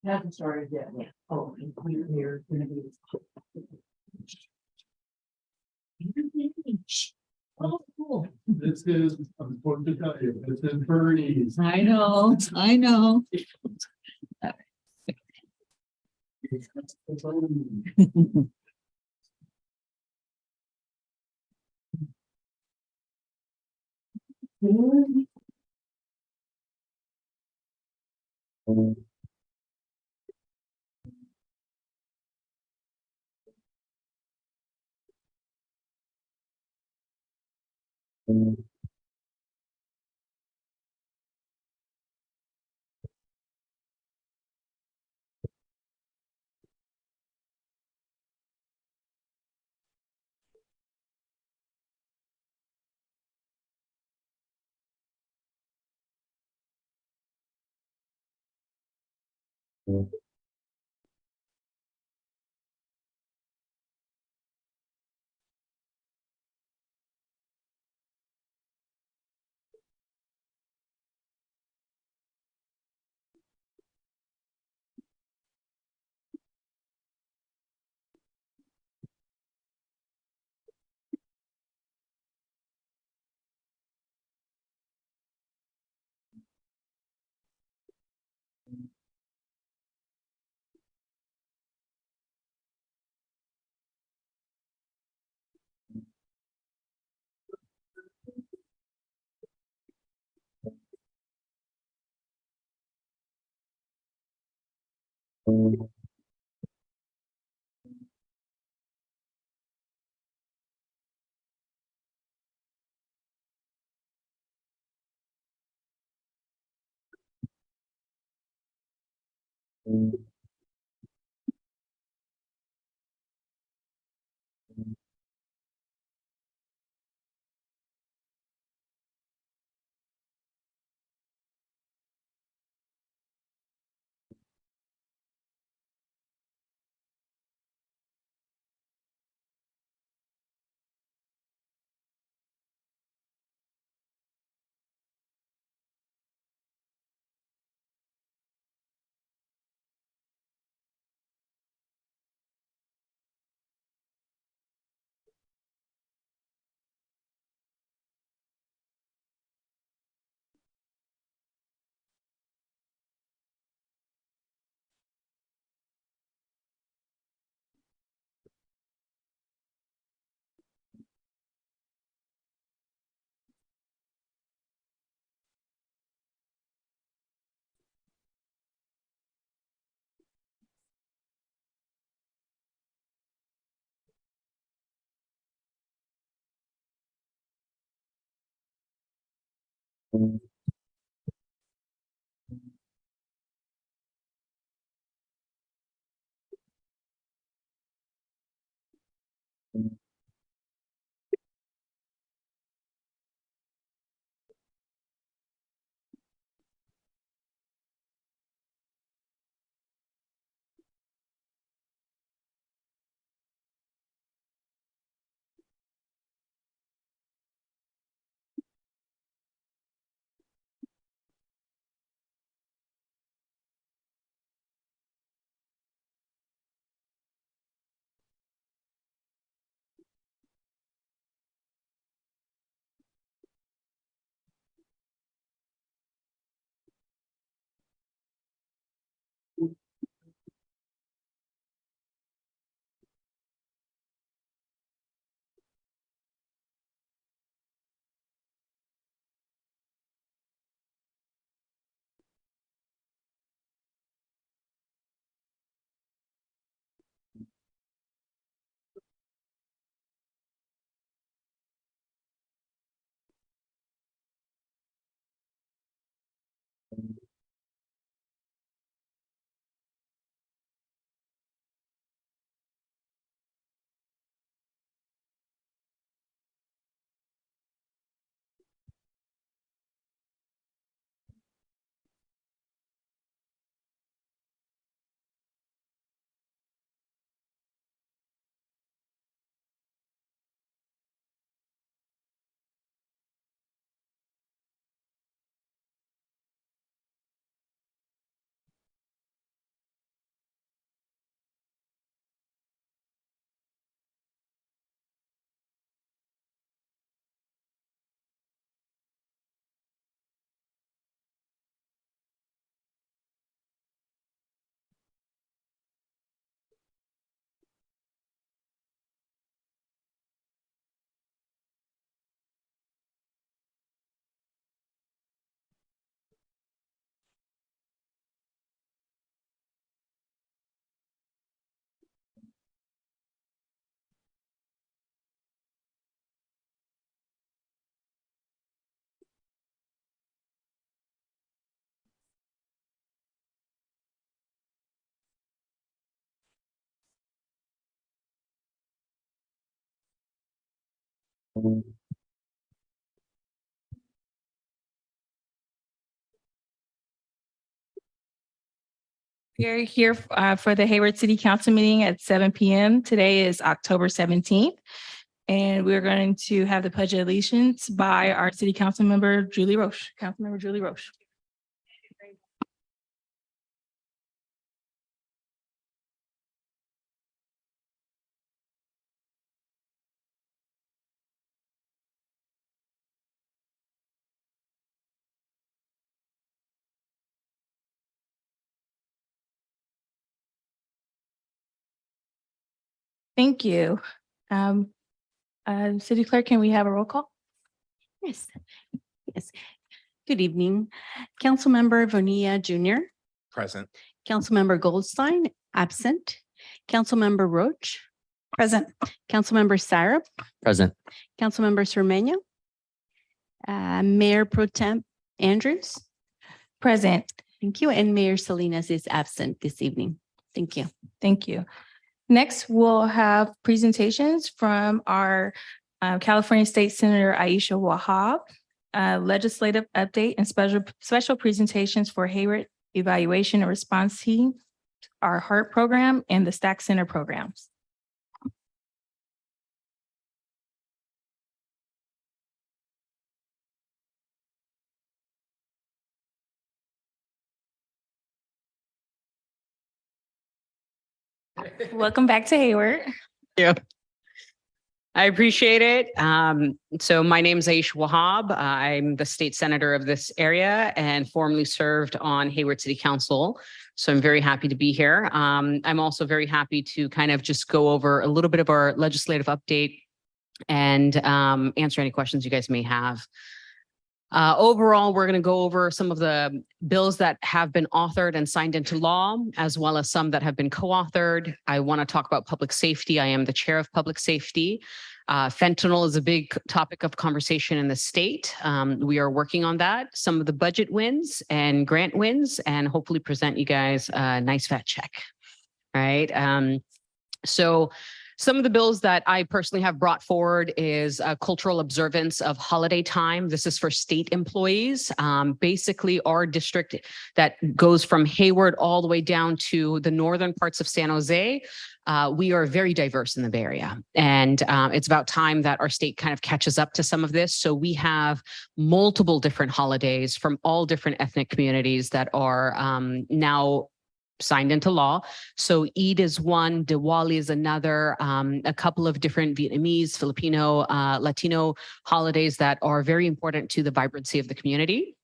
Hasn't started yet. Oh, and you're gonna be. Oh, cool. This is, I'm important to tell you, this is Bernie's. I know, I know. We're here for the Hayward City Council meeting at 7 p.m. Today is October 17th, and we're going to have the Pledge of Allegiance by our City Council member, Julie Roche. Councilmember Julie Roche. Thank you. City Clerk, can we have a roll call? Yes, yes. Good evening. Councilmember Bonilla Junior, Present. Councilmember Goldstein, absent. Councilmember Roach, Present. Councilmember Syrup, Present. Councilmember Cermeño, Mayor Pro Tem Andrews. Present. Thank you. And Mayor Salinas is absent this evening. Thank you. Thank you. Next, we'll have presentations from our California State Senator Aisha Wahab, legislative update and special presentations for Hayward Evaluation and Response Team, our HEART program, and the Stack Center programs. Welcome back to Hayward. I appreciate it. So my name is Aisha Wahab. I'm the state senator of this area and formerly served on Hayward City Council. So I'm very happy to be here. I'm also very happy to kind of just go over a little bit of our legislative update and answer any questions you guys may have. Overall, we're going to go over some of the bills that have been authored and signed into law, as well as some that have been co-authored. I want to talk about public safety. I am the chair of public safety. Fentanyl is a big topic of conversation in the state. We are working on that, some of the budget wins and grant wins, and hopefully present you guys a nice fat check. All right. So some of the bills that I personally have brought forward is cultural observance of holiday time. This is for state employees. Basically, our district that goes from Hayward all the way down to the northern parts of San Jose. We are very diverse in the Bay Area, and it's about time that our state kind of catches up to some of this. So we have multiple different holidays from all different ethnic communities that are now signed into law. So Eid is one, Diwali is another, a couple of different Vietnamese, Filipino, Latino holidays that are very important to the vibrancy of the community.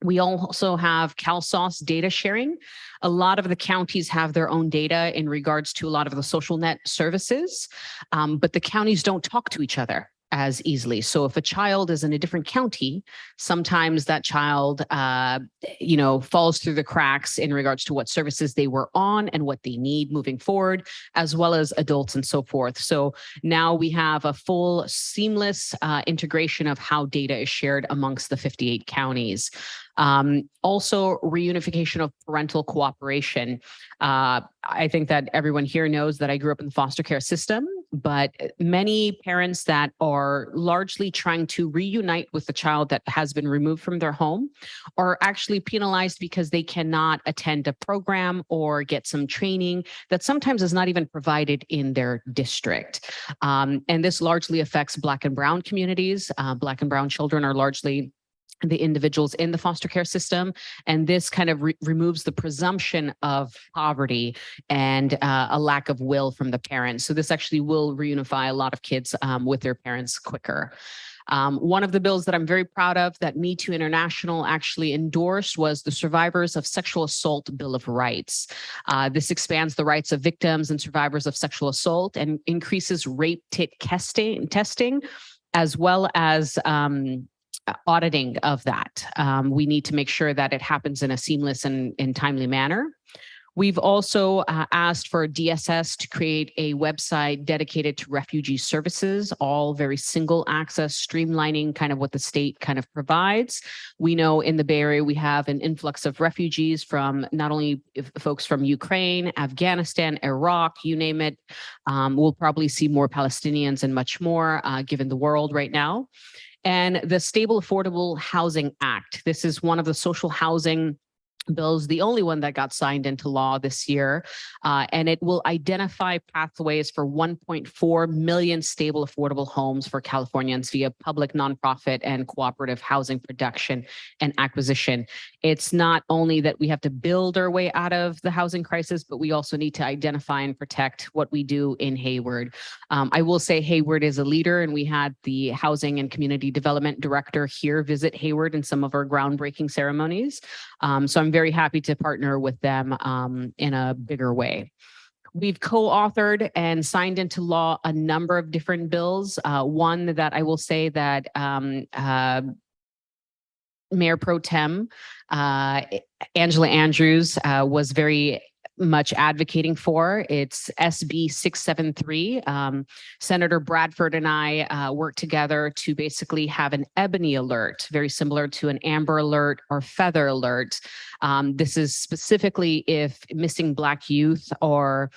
We also have CalSauce data sharing. A lot of the counties have their own data in regards to a lot of the social net services, but the counties don't talk to each other as easily. So if a child is in a different county, sometimes that child, falls through the cracks in regards to what services they were on and what they need moving forward, as well as adults and so forth. So now we have a full seamless integration of how data is shared amongst the 58 counties. Also, reunification of parental cooperation. I think that everyone here knows that I grew up in the foster care system, but many parents that are largely trying to reunite with the child that has been removed from their home are actually penalized because they cannot attend a program or get some training that sometimes is not even provided in their district. And this largely affects Black and Brown communities. Black and Brown children are largely the individuals in the foster care system. And this kind of removes the presumption of poverty and a lack of will from the parents. So this actually will reunify a lot of kids with their parents quicker. One of the bills that I'm very proud of that Me Too International actually endorsed was the Survivors of Sexual Assault Bill of Rights. This expands the rights of victims and survivors of sexual assault and increases rape kit testing, as well as auditing of that. We need to make sure that it happens in a seamless and timely manner. We've also asked for DSS to create a website dedicated to refugee services, all very single access, streamlining kind of what the state kind of provides. We know in the Bay Area, we have an influx of refugees from not only folks from Ukraine, Afghanistan, Iraq, you name it. We'll probably see more Palestinians and much more given the world right now. And the Stable Affordable Housing Act. This is one of the social housing bills, the only one that got signed into law this year, and it will identify pathways for 1.4 million stable, affordable homes for Californians via public, nonprofit, and cooperative housing production and acquisition. It's not only that we have to build our way out of the housing crisis, but we also need to identify and protect what we do in Hayward. I will say Hayward is a leader, and we had the Housing and Community Development Director here visit Hayward in some of our groundbreaking ceremonies. So I'm very happy to partner with them in a bigger way. We've co-authored and signed into law a number of different bills. One that I will say that Mayor Pro Tem Angela Andrews was very much advocating for. It's SB 673. Senator Bradford and I worked together to basically have an ebony alert, very similar to an amber alert or feather alert. This is specifically if missing Black youth or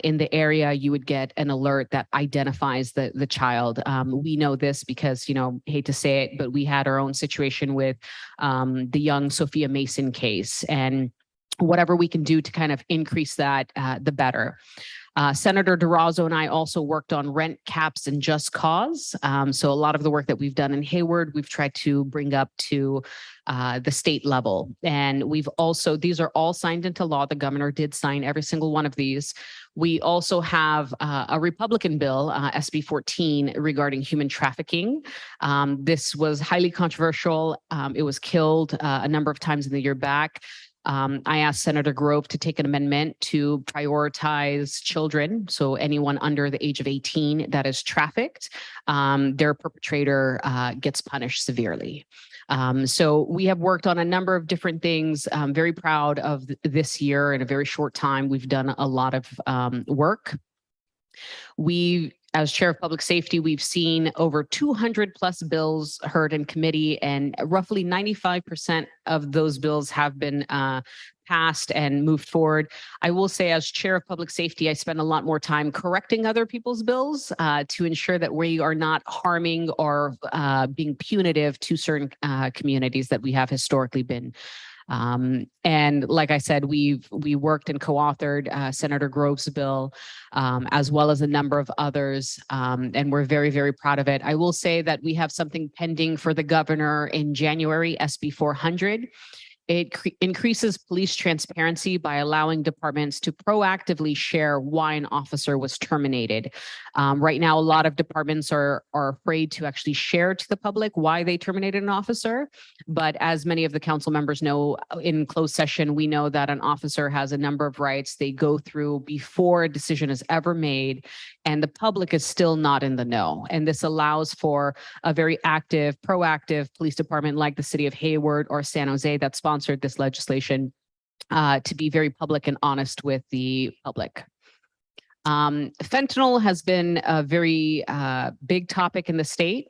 in the area, you would get an alert that identifies the child. We know this because, hate to say it, but we had our own situation with the young Sophia Mason case, and whatever we can do to kind of increase that, the better. Senator Durazo and I also worked on rent caps and just cause. So a lot of the work that we've done in Hayward, we've tried to bring up to the state level. And we've also, these are all signed into law. The governor did sign every single one of these. We also have a Republican bill, SB 14, regarding human trafficking. This was highly controversial. It was killed a number of times in the year back. I asked Senator Grove to take an amendment to prioritize children. So anyone under the age of 18 that is trafficked, their perpetrator gets punished severely. So we have worked on a number of different things. I'm very proud of this year. In a very short time, we've done a lot of work. As Chair of Public Safety, we've seen over 200 plus bills heard in committee, and roughly 95% of those bills have been passed and moved forward. I will say, as Chair of Public Safety, I spend a lot more time correcting other people's bills to ensure that we are not harming or being punitive to certain communities that we have historically been. And like I said, we worked and co-authored Senator Grove's bill, as well as a number of others, and we're very, very proud of it. I will say that we have something pending for the governor in January, SB 400. It increases police transparency by allowing departments to proactively share why an officer was terminated. Right now, a lot of departments are afraid to actually share to the public why they terminated an officer. But as many of the council members know, in closed session, we know that an officer has a number of rights they go through before a decision is ever made, and the public is still not in the know. And this allows for a very active, proactive police department like the city of Hayward or San Jose that sponsored this legislation to be very public and honest with the public. Fentanyl has been a very big topic in the state.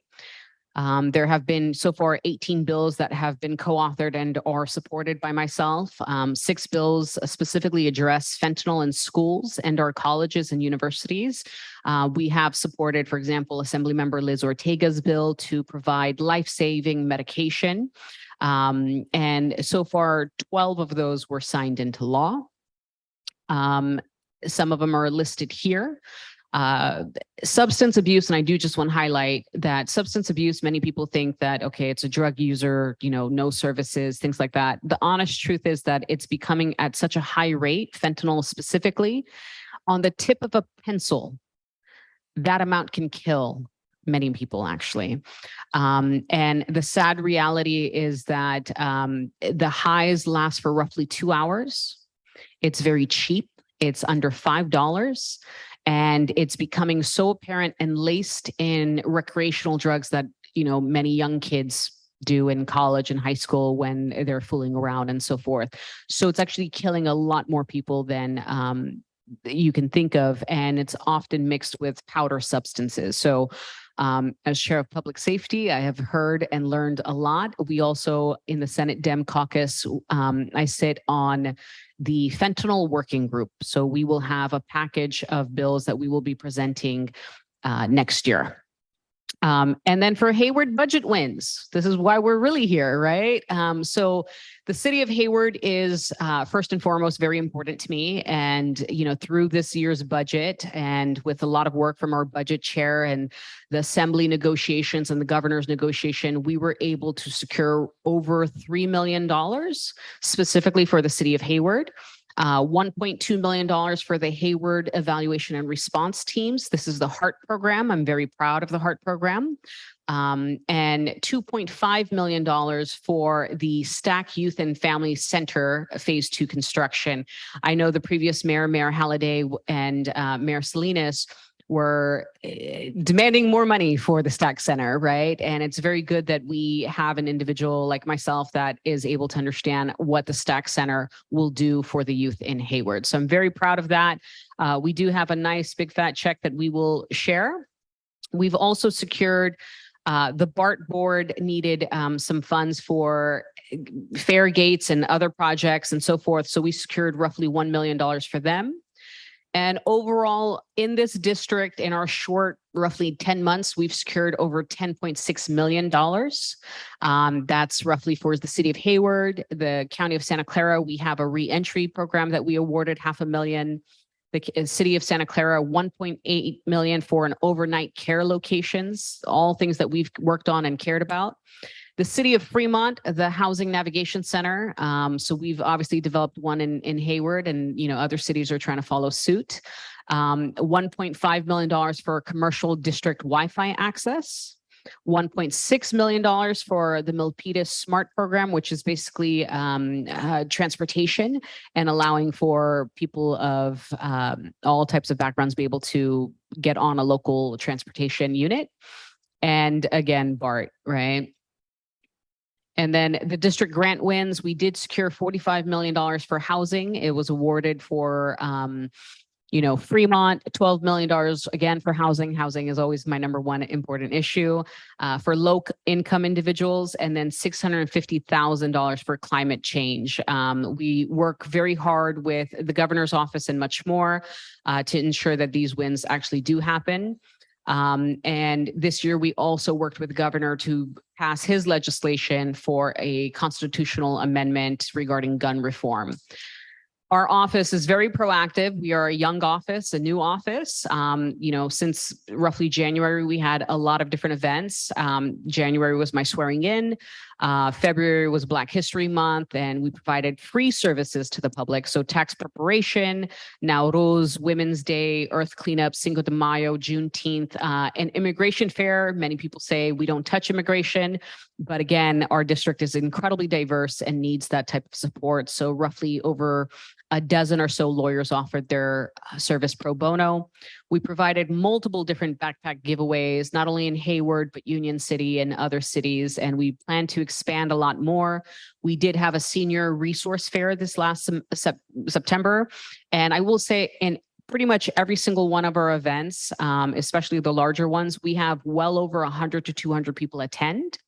There have been so far 18 bills that have been co-authored and are supported by myself. 6 bills specifically address fentanyl in schools and our colleges and universities. We have supported, for example, Assemblymember Liz Ortega's bill to provide life-saving medication. And so far, 12 of those were signed into law. Some of them are listed here. Substance abuse, and I do just want to highlight that substance abuse, many people think that, okay, it's a drug user, no services, things like that. The honest truth is that it's becoming at such a high rate, fentanyl specifically, on the tip of a pencil, that amount can kill many people actually. And the sad reality is that the highs last for roughly 2 hours. It's very cheap. It's under $5. And it's becoming so apparent and laced in recreational drugs that, many young kids do in college and high school when they're fooling around and so forth. So it's actually killing a lot more people than you can think of. And it's often mixed with powder substances. So as Chair of Public Safety, I have heard and learned a lot. We also, in the Senate Dem Caucus, I sit on the fentanyl working group. So we will have a package of bills that we will be presenting next year. And then for Hayward budget wins, this is why we're really here, right? So the city of Hayward is first and foremost very important to me. And, through this year's budget and with a lot of work from our budget chair and the assembly negotiations and the governor's negotiation, we were able to secure over $3 million specifically for the city of Hayward. $1.2 million for the Hayward Evaluation and Response Teams. This is the HEART program. I'm very proud of the HEART program. And $2.5 million for the Stack Youth and Family Center Phase 2 construction. I know the previous mayor, Mayor Halliday, and Mayor Salinas were demanding more money for the Stack Center, right? And it's very good that we have an individual like myself that is able to understand what the Stack Center will do for the youth in Hayward. So I'm very proud of that. We do have a nice big fat check that we will share. We've also secured the BART board needed some funds for fare gates and other projects and so forth. So we secured roughly $1 million for them. And overall, in this district, in our short, roughly 10 months, we've secured over $10.6 million. That's roughly for the city of Hayward, the county of Santa Clara. We have a reentry program that we awarded $500,000. The city of Santa Clara, $1.8 million for an overnight care locations, all things that we've worked on and cared about. The city of Fremont, the Housing Navigation Center. So we've obviously developed one in Hayward, and other cities are trying to follow suit. $1.5 million for commercial district Wi-Fi access. $1.6 million for the Milpitas SMART program, which is basically transportation and allowing for people of all types of backgrounds be able to get on a local transportation unit. And again, BART, right? And then the district grant wins, we did secure $45 million for housing. It was awarded for, Fremont, $12 million again for housing. Housing is always my number one important issue for low income individuals, and then $650,000 for climate change. We work very hard with the governor's office and much more to ensure that these wins actually do happen. And this year, we also worked with the governor to pass his legislation for a constitutional amendment regarding gun reform. Our office is very proactive. We are a young office, a new office. Since roughly January, we had a lot of different events. January was my swearing in. February was Black History Month, and we provided free services to the public. So tax preparation, Nowruz, Women's Day, Earth Cleanup, Cinco de Mayo, Juneteenth, and immigration fair. Many people say we don't touch immigration, but again, our district is incredibly diverse and needs that type of support. So roughly over a dozen or so lawyers offered their service pro bono. We provided multiple different backpack giveaways, not only in Hayward, but Union City and other cities, and we plan to expand a lot more. We did have a senior resource fair this last September, and I will say in pretty much every single one of our events, especially the larger ones, we have well over 100 to 200 people attend,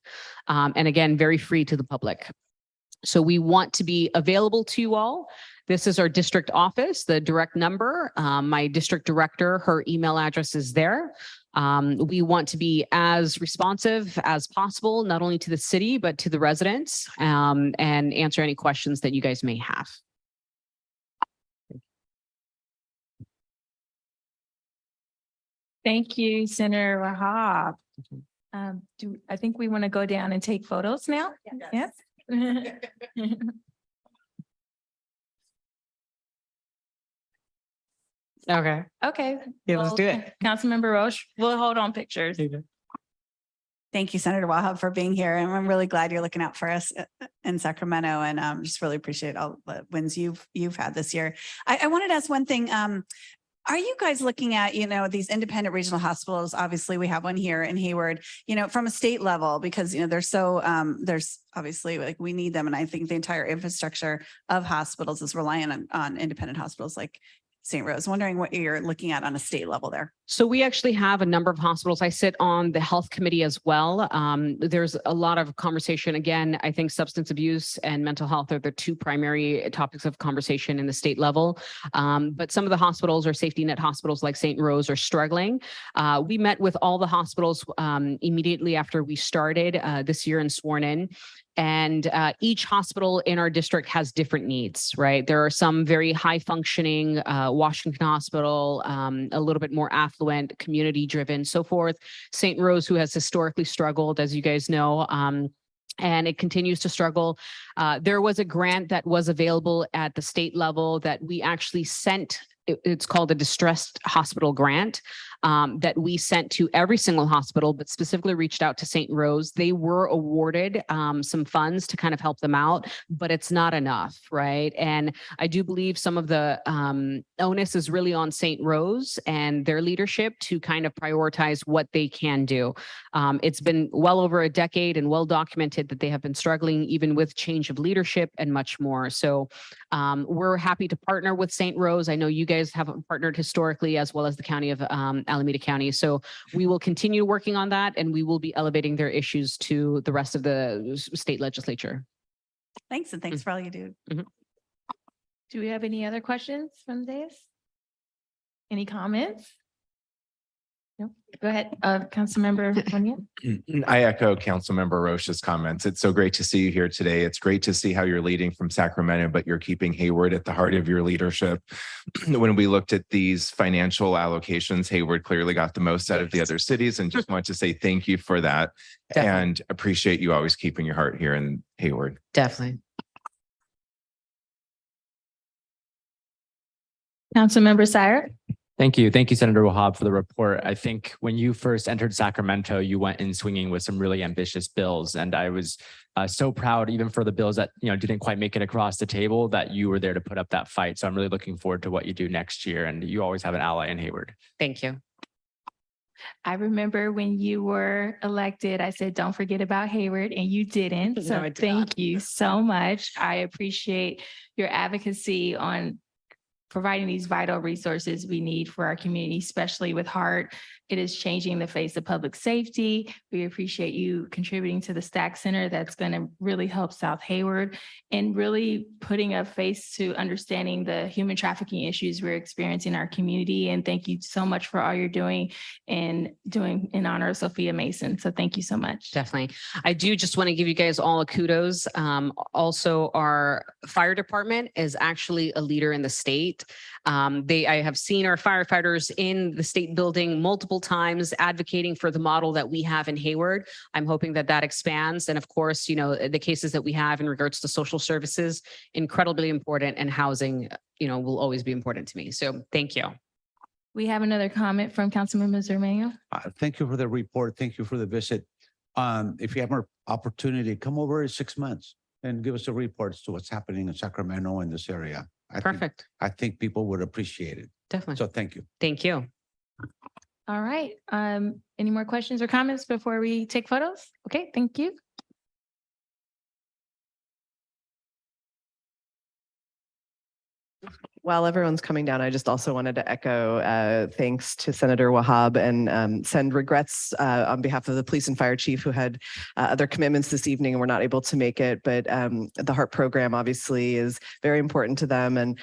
and again, very free to the public. So we want to be available to you all. This is our district office, the direct number. My district director, her email address is there. We want to be as responsive as possible, not only to the city, but to the residents, and answer any questions that you guys may have. Thank you, Senator Wahab. I think we want to go down and take photos now? Yes. Okay. Okay. Yeah, let's do it. Councilmember Roche, we'll hold on pictures. Thank you, Senator Wahab, for being here. And I'm really glad you're looking out for us in Sacramento, and just really appreciate all the wins you've had this year. I wanted to ask one thing. Are you guys looking at, these independent regional hospitals? Obviously, we have one here in Hayward, from a state level, because, they're so, there's obviously we need them. And I think the entire infrastructure of hospitals is reliant on independent hospitals like St. Rose. Wondering what you're looking at on a state level there. So we actually have a number of hospitals. I sit on the health committee as well. There's a lot of conversation. Again, I think substance abuse and mental health are the two primary topics of conversation in the state level. But some of the hospitals or safety net hospitals like St. Rose are struggling. We met with all the hospitals immediately after we started this year and sworn in. And each hospital in our district has different needs, right? There are some very high functioning, Washington Hospital, a little bit more affluent, community driven, so forth. St. Rose, who has historically struggled, as you guys know, and it continues to struggle. There was a grant that was available at the state level that we actually sent. It's called a distressed hospital grant that we sent to every single hospital, but specifically reached out to St. Rose. They were awarded some funds to kind of help them out, but it's not enough, right? And I do believe some of the onus is really on St. Rose and their leadership to kind of prioritize what they can do. It's been well over a decade and well documented that they have been struggling even with change of leadership and much more. So we're happy to partner with St. Rose. I know you guys have partnered historically, as well as the county of Alameda County. So we will continue working on that, and we will be elevating their issues to the rest of the state legislature. Thanks. And thanks for all you do. Do we have any other questions from this? Any comments? No, go ahead, Councilmember Bonilla. I echo Councilmember Roche's comments. It's so great to see you here today. It's great to see how you're leading from Sacramento, but you're keeping Hayward at the heart of your leadership. When we looked at these financial allocations, Hayward clearly got the most out of the other cities, and just want to say thank you for that. Definitely. And appreciate you always keeping your heart here in Hayward. Definitely. Councilmember Sire. Thank you. Thank you, Senator Wahab, for the report. I think when you first entered Sacramento, you went in swinging with some really ambitious bills. And I was so proud, even for the bills that didn't quite make it across the table, that you were there to put up that fight. So I'm really looking forward to what you do next year. And you always have an ally in Hayward. Thank you. I remember when you were elected, I said, don't forget about Hayward, and you didn't. No, So I did thank you so much. I appreciate your advocacy on providing these vital resources we need for our community, especially with HEART. It is changing the face of public safety. We appreciate you contributing to the Stack Center. That's going to really help South Hayward and really putting a face to understanding the human trafficking issues we're experiencing in our community. And thank you so much for all you're doing and doing in honor of Sophia Mason. So thank you so much. Definitely. I do just want to give you guys all a kudos. Also, our fire department is actually a leader in the state. I have seen our firefighters in the state building multiple times advocating for the model that we have in Hayward. I'm hoping that that expands. And of course, you know, the cases that we have in regards to social services, incredibly important, and housing, you know, will always be important to me. So thank you. We have another comment from Councilmember Zermaino. Thank you for the report. Thank you for the visit. If you have more opportunity, come over in 6 months and give us a report as to what's happening in Sacramento and this area. Perfect. I think people would appreciate it. Definitely. So thank you. Thank you. All right. Any more questions or comments before we take photos? Okay, thank you. While everyone's coming down, I just also wanted to echo thanks to Senator Wahab and send regrets on behalf of the police and fire chief who had other commitments this evening and were not able to make it. But the HEART program obviously is very important to them and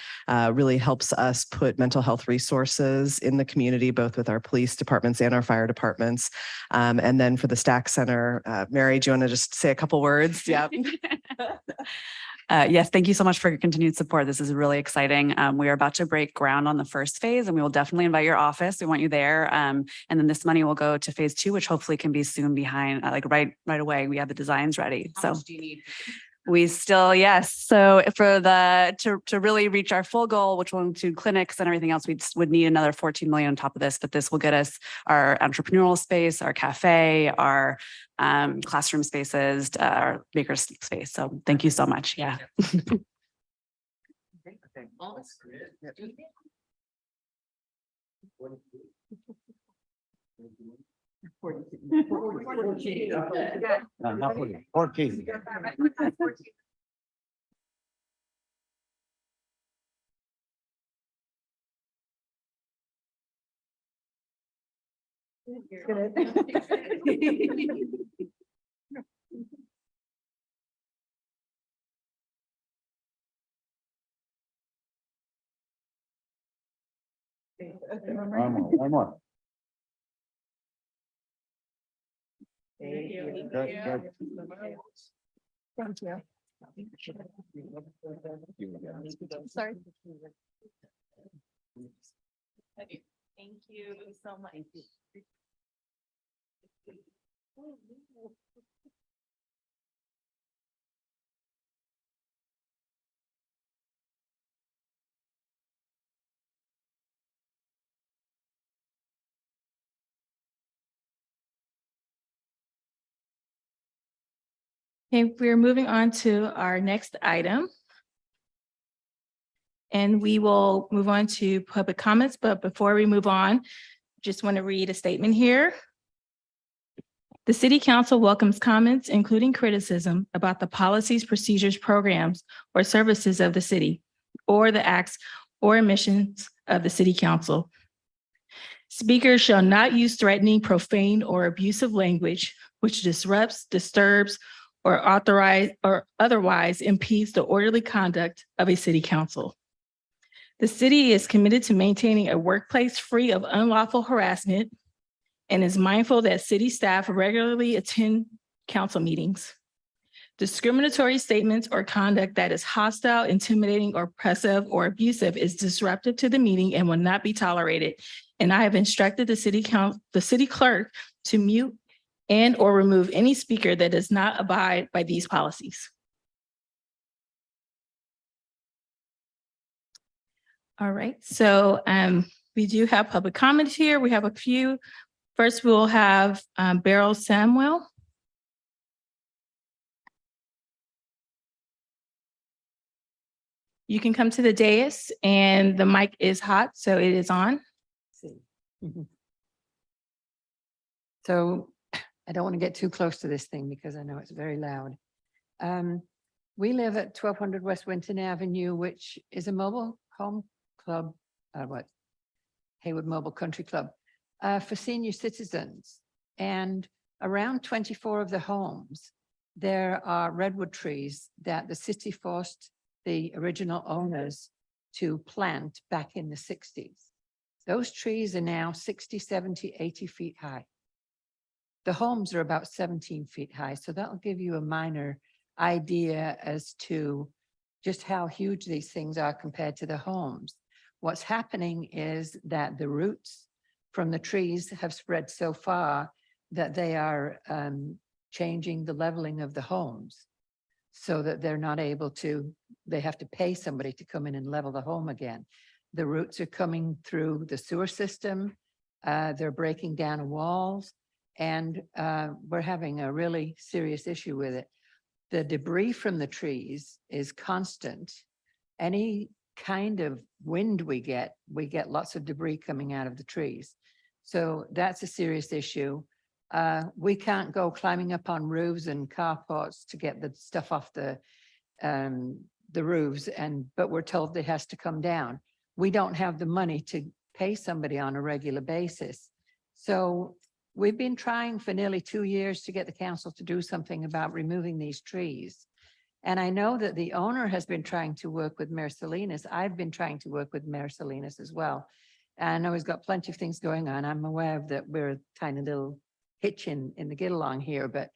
really helps us put mental health resources in the community, both with our police departments and our fire departments. And then for the Stack Center, Mary, do you want to just say a couple words? Yeah. Yes, thank you so much for your continued support. This is really exciting. We are about to break ground on the first phase, and we will definitely invite your office. We want you there. And then this money will go to phase 2, which hopefully can be soon behind, right away. We have the designs ready. How So much do you need? we still, yes. So for to really reach our full goal, which will include clinics and everything else, we would need another 14 million on top of this, but this will get us our entrepreneurial space, our cafe, our classroom spaces, our maker space. So thank you so much. Yeah. One more. Thank you. Thank you. Sorry. Thank you so much. Okay, we're moving on to our next item. And we will move on to public comments, but before we move on, just want to read a statement here. The City Council welcomes comments, including criticism about the policies, procedures, programs, or services of the city, or the acts or omissions of the City Council. Speakers shall not use threatening, profane, or abusive language which disrupts, disturbs, or authorize or otherwise impedes the orderly conduct of a city council. The city is committed to maintaining a workplace free of unlawful harassment and is mindful that city staff regularly attend council meetings. Discriminatory statements or conduct that is hostile, intimidating, or oppressive or abusive is disruptive to the meeting and will not be tolerated. And I have instructed the city clerk to mute and or remove any speaker that does not abide by these policies. All right, so we do have public comments here. We have a few. First, we'll have Beryl Samuel. You can come to the dais and the mic is hot, so it is on. So I don't want to get too close to this thing because I know it's very loud. We live at 1200 West Winton Avenue, which is a mobile home club, Hayward Mobile Country Club, for senior citizens. And around 24 of the homes, there are redwood trees that the city forced the original owners to plant back in the 60s. Those trees are now 60, 70, 80 feet high. The homes are about 17 feet high. So that'll give you a minor idea as to just how huge these things are compared to the homes. What's happening is that the roots from the trees have spread so far that they are changing the leveling of the homes so that they're not able to, they have to pay somebody to come in and level the home again. The roots are coming through the sewer system. They're breaking down walls, and we're having a really serious issue with it. The debris from the trees is constant. Any kind of wind we get lots of debris coming out of the trees. So that's a serious issue. We can't go climbing up on roofs and carports to get the stuff off the roofs, but we're told it has to come down. We don't have the money to pay somebody on a regular basis. So we've been trying for nearly 2 years to get the council to do something about removing these trees. And I know that the owner has been trying to work with Mayor Salinas. I've been trying to work with Mayor Salinas as well. And I know he's got plenty of things going on. I'm aware of that we're a tiny little hitch in the get along here, but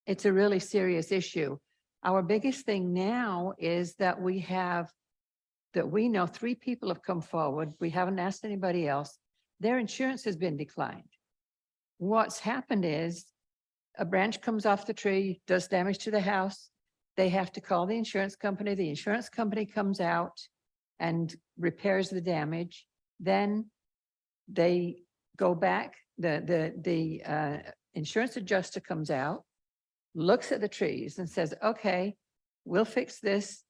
it's a really serious issue. Our biggest thing now is that we know 3 people have come forward. We haven't asked anybody else. Their insurance has been declined. What's happened is a branch comes off the tree, does damage to the house. They have to call the insurance company. The insurance company comes out and repairs the damage. Then they go back. The insurance adjuster comes out, looks at the trees and says, okay, we'll fix this.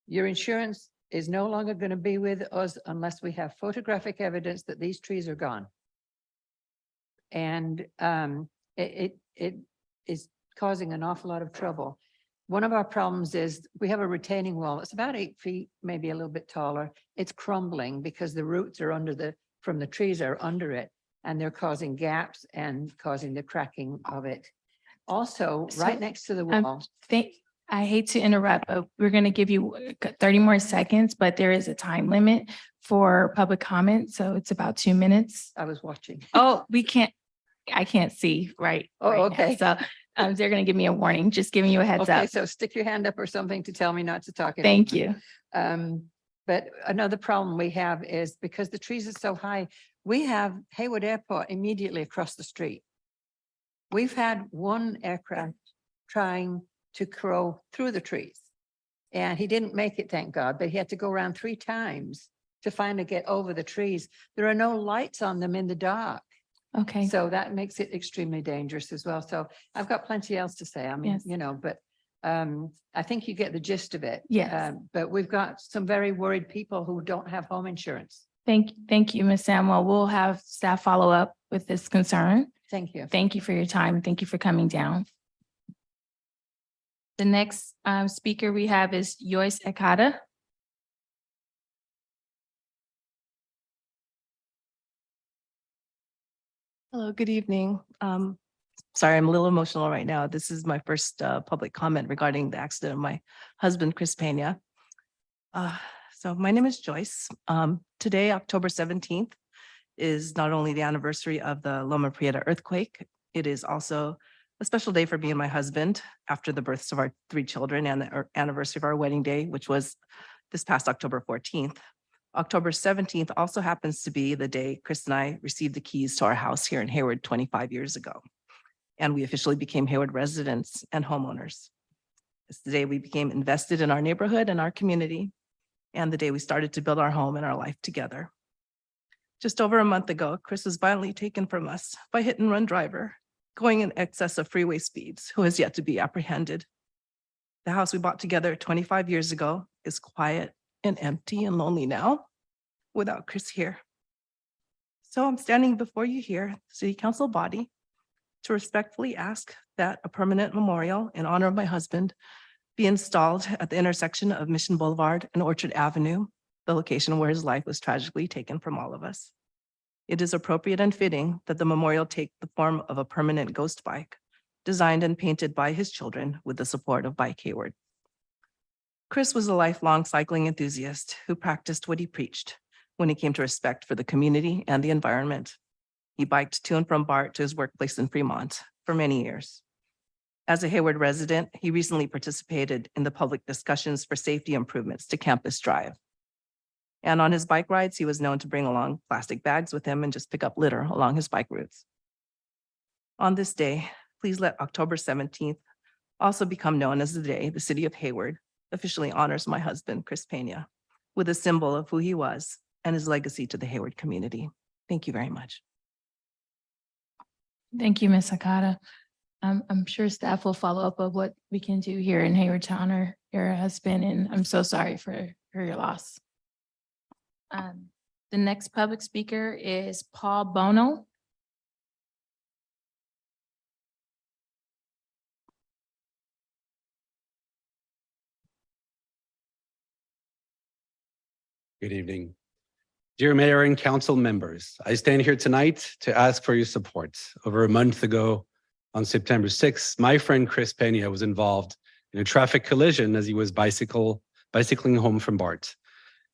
Your insurance is no longer going to be with us unless we have photographic evidence that these trees are gone. And it is causing an awful lot of trouble. One of our problems is we have a retaining wall. It's about 8 feet, maybe a little bit taller. It's crumbling because the roots are from the trees are under it, and they're causing gaps and causing the cracking of it. Also, right next to the wall. I hate to interrupt, but we're going to give you 30 more seconds, but there is a time limit for public comment. So it's about 2 minutes. I was watching. Oh, I can't see right. Oh, right now. okay. So they're going to give me a warning, just giving you a heads Okay, up. so stick your hand up or something to tell me not to talk. Thank you. But another problem we have is because the trees are so high, we have Hayward Airport immediately across the street. We've had one aircraft trying to crow through the trees, and he didn't make it, thank God, but he had to go around 3 times to finally get over the trees. There are no lights on them in the dark. Okay. So that makes it extremely dangerous as well. So I've got plenty else to say. I mean, Yes. but I think you get the gist of it. Yes. But we've got some very worried people who don't have home insurance. Thank you, Ms. Samuel. We'll have staff follow up with this concern. Thank you. Thank you for your time. Thank you for coming down. The next speaker we have is Joyce Ekada. Hello, good evening. Sorry, I'm a little emotional right now. This is my first public comment regarding the accident of my husband, Chris Pena. So my name is Joyce. Today, October 17th, is not only the anniversary of the Loma Prieta earthquake, it is also a special day for me and my husband after the births of our 3 children and the anniversary of our wedding day, which was this past October 14th. October 17th also happens to be the day Chris and I received the keys to our house here in Hayward 25 years ago. And we officially became Hayward residents and homeowners. It's the day we became invested in our neighborhood and our community, and the day we started to build our home and our life together. Just over a month ago, Chris was violently taken from us by a hit-and-run driver going in excess of freeway speeds who has yet to be apprehended. The house we bought together 25 years ago is quiet and empty and lonely now without Chris here. So I'm standing before you here, City Council body, to respectfully ask that a permanent memorial in honor of my husband be installed at the intersection of Mission Boulevard and Orchard Avenue, the location where his life was tragically taken from all of us. It is appropriate and fitting that the memorial take the form of a permanent ghost bike, designed and painted by his children with the support of Bike Hayward. Chris was a lifelong cycling enthusiast who practiced what he preached when it came to respect for the community and the environment. He biked to and from BART to his workplace in Fremont for many years. As a Hayward resident, he recently participated in the public discussions for safety improvements to Campus Drive. And on his bike rides, he was known to bring along plastic bags with him and just pick up litter along his bike routes. On this day, please let October 17th also become known as the day the city of Hayward officially honors my husband, Chris Pena, with a symbol of who he was and his legacy to the Hayward community. Thank you very much. Thank you, Ms. Sakata. I'm sure staff will follow up of what we can do here in Hayward to honor your husband, and I'm so sorry for your loss. The next public speaker is Paul Bono. Good evening. Dear Mayor and Council members, I stand here tonight to ask for your support. Over a month ago, on September 6th, my friend Chris Pena was involved in a traffic collision as he was bicycling home from BART.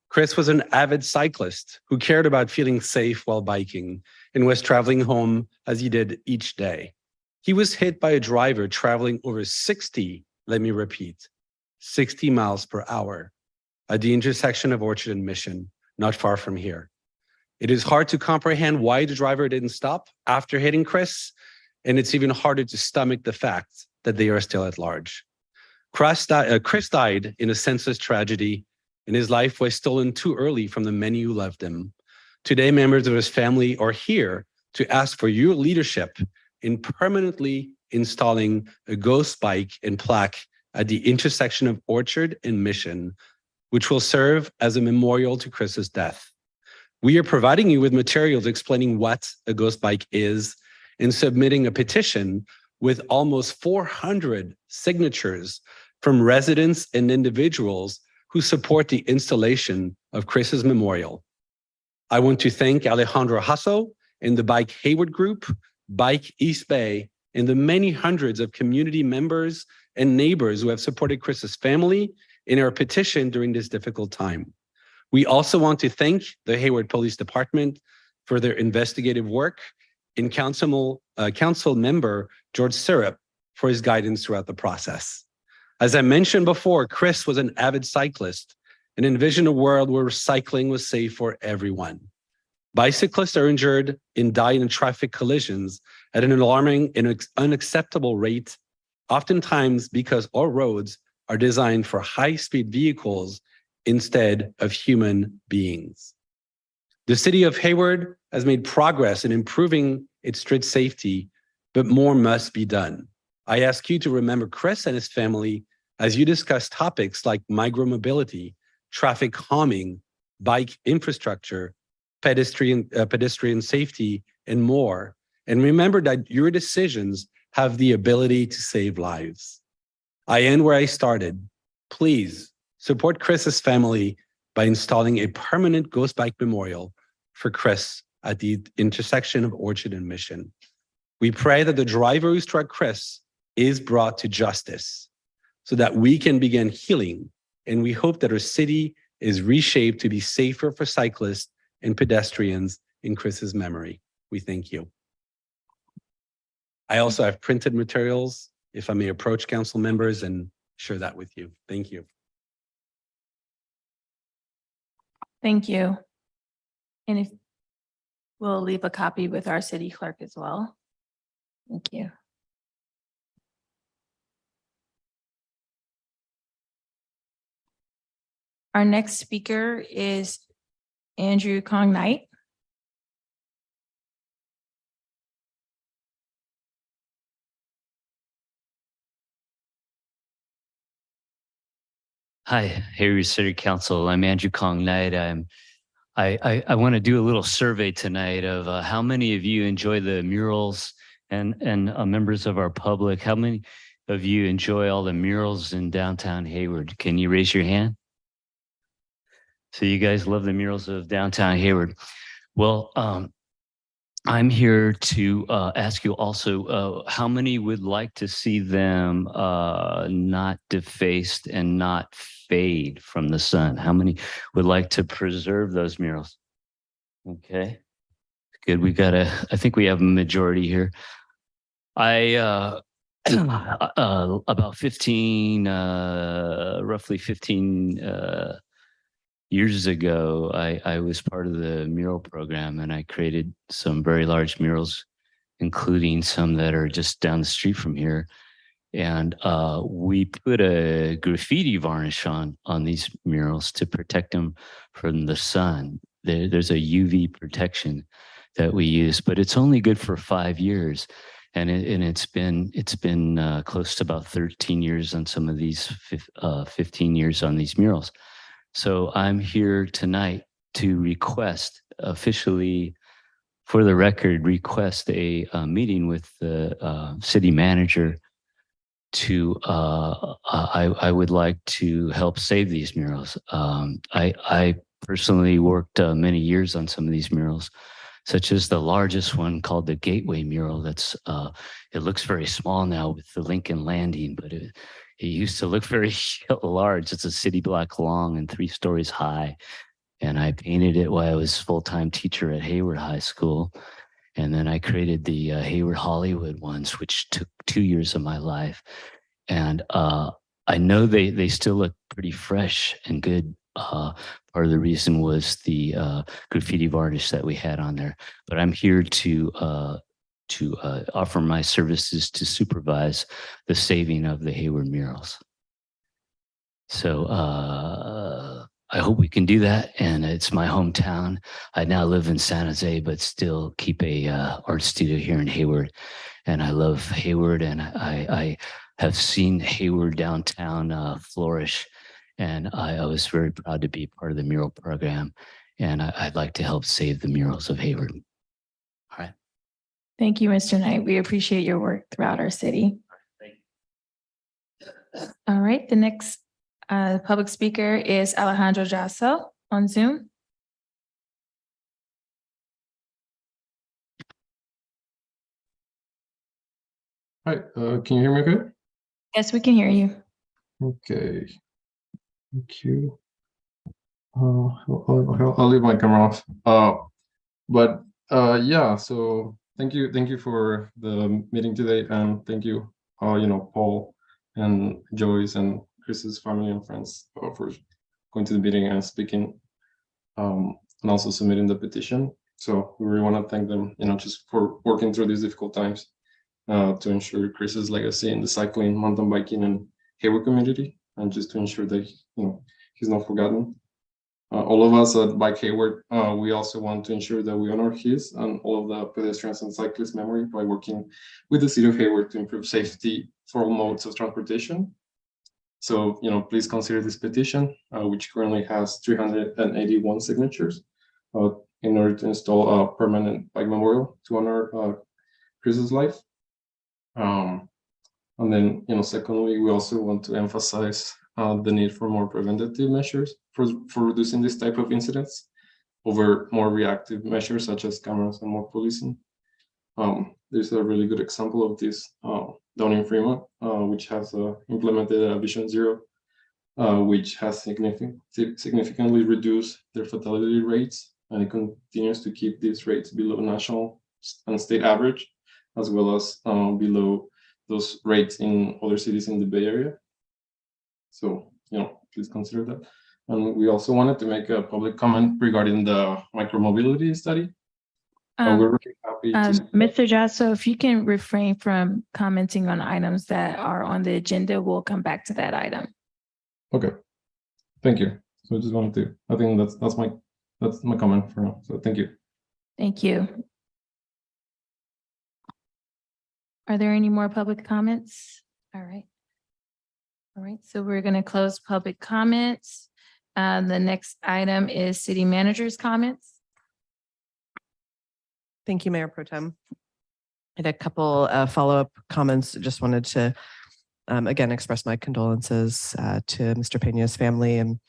Chris was an avid cyclist who cared about feeling safe while biking and was traveling home as he did each day. He was hit by a driver traveling over 60, let me repeat, 60 miles per hour at the intersection of Orchard and Mission, not far from here. It is hard to comprehend why the driver didn't stop after hitting Chris, and it's even harder to stomach the fact that they are still at large. Chris died in a senseless tragedy, and his life was stolen too early from the many who loved him. Today, members of his family are here to ask for your leadership in permanently installing a ghost bike and plaque at the intersection of Orchard and Mission, which will serve as a memorial to Chris's death. We are providing you with materials explaining what a ghost bike is and submitting a petition with almost 400 signatures from residents and individuals who support the installation of Chris's memorial. I want to thank Alejandro Hasso and the Bike Hayward Group, Bike East Bay, and the many hundreds of community members and neighbors who have supported Chris's family in our petition during this difficult time. We also want to thank the Hayward Police Department for their investigative work and council member George Syrup for his guidance throughout the process. As I mentioned before, Chris was an avid cyclist and envisioned a world where cycling was safe for everyone. Bicyclists are injured and die in traffic collisions at an alarming and unacceptable rate, oftentimes because our roads are designed for high-speed vehicles instead of human beings. The city of Hayward has made progress in improving its street safety, but more must be done. I ask you to remember Chris and his family as you discuss topics like micromobility, traffic calming, bike infrastructure, pedestrian safety, and more. And remember that your decisions have the ability to save lives. I end where I started. Please support Chris's family by installing a permanent ghost bike memorial for Chris at the intersection of Orchard and Mission. We pray that the driver who struck Chris is brought to justice so that we can begin healing. And we hope that our city is reshaped to be safer for cyclists and pedestrians in Chris's memory. We thank you. I also have printed materials, if I may approach council members and share that with you. Thank you. Thank you. And if we'll leave a copy with our city clerk as well. Thank you. Our next speaker is Andrew Kong Knight. Hi, Hayward City Council. I'm Andrew Kong Knight. I'm I want to do a little survey tonight of how many of you enjoy the murals and members of our public. How many of you enjoy all the murals in downtown Hayward? Can you raise your hand? So you guys love the murals of downtown Hayward. Well, I'm here to ask you also, how many would like to see them not defaced and not fade from the sun? How many would like to preserve those murals? Okay, good. I think we have a majority here. About 15, roughly 15 years ago, I was part of the mural program, and I created some very large murals, including some that are just down the street from here. And we put a graffiti varnish on these murals to protect them from the sun. There's a UV protection that we use, but it's only good for 5 years. And it's been close to about 13 years on some of these, 15 years on these murals. So I'm here tonight to request officially, for the record, request a meeting with the city manager to, I would like to help save these murals. I personally worked many years on some of these murals, such as the largest one called the Gateway mural. It looks very small now with the Lincoln Landing, but it used to look very large. It's a city block long and 3 stories high. And I painted it while I was full-time teacher at Hayward High School. And then I created the Hayward Hollywood ones, which took 2 years of my life. And I know they still look pretty fresh and good. Part of the reason was the graffiti varnish that we had on there. But I'm here to offer my services to supervise the saving of the Hayward murals. So I hope we can do that. And it's my hometown. I now live in San Jose, but still keep a art studio here in Hayward. And I love Hayward, and I have seen Hayward downtown flourish. And I was very proud to be part of the mural program. And I'd like to help save the murals of Hayward. All right. Thank you, Mr. Knight. We appreciate your work throughout our city. All right, the next public speaker is Alejandro Jasso on Zoom. Hi, can you hear me okay? Yes, we can hear you. Okay. Thank you. I'll leave my camera off. Yeah, so thank you for the meeting today, and thank you, Paul and Joyce and Chris's family and friends for going to the meeting and speaking, and also submitting the petition. So we really want to thank them, just for working through these difficult times to ensure Chris's legacy in the cycling, mountain biking, and Hayward community, and just to ensure that he's not forgotten. All of us at Bike Hayward, we also want to ensure that we honor his and all of the pedestrians and cyclists' memory by working with the city of Hayward to improve safety for all modes of transportation. So, please consider this petition, which currently has 381 signatures, in order to install a permanent bike memorial to honor Chris's life. And then, secondly, we also want to emphasize the need for more preventative measures for reducing this type of incidents over more reactive measures such as cameras and more policing. There's a really good example of this down in Fremont, which has implemented a Vision Zero, which has significantly reduced their fatality rates, and it continues to keep these rates below national and state average, as well as below those rates in other cities in the Bay Area. So, please consider that. And we also wanted to make a public comment regarding the micromobility study. We're really happy to Mr. Jasso, if you can refrain from commenting on items that are on the agenda, we'll come back to that item. Okay, thank you. So I just wanted to, I think that's my comment for now. So thank you. Thank you. Are there any more public comments? All right. All right, so we're going to close public comments. The next item is city manager's comments. Thank you, Mayor Pro Tem. I had a couple follow-up comments. Just wanted to again express my condolences to Mr. Pena's family, and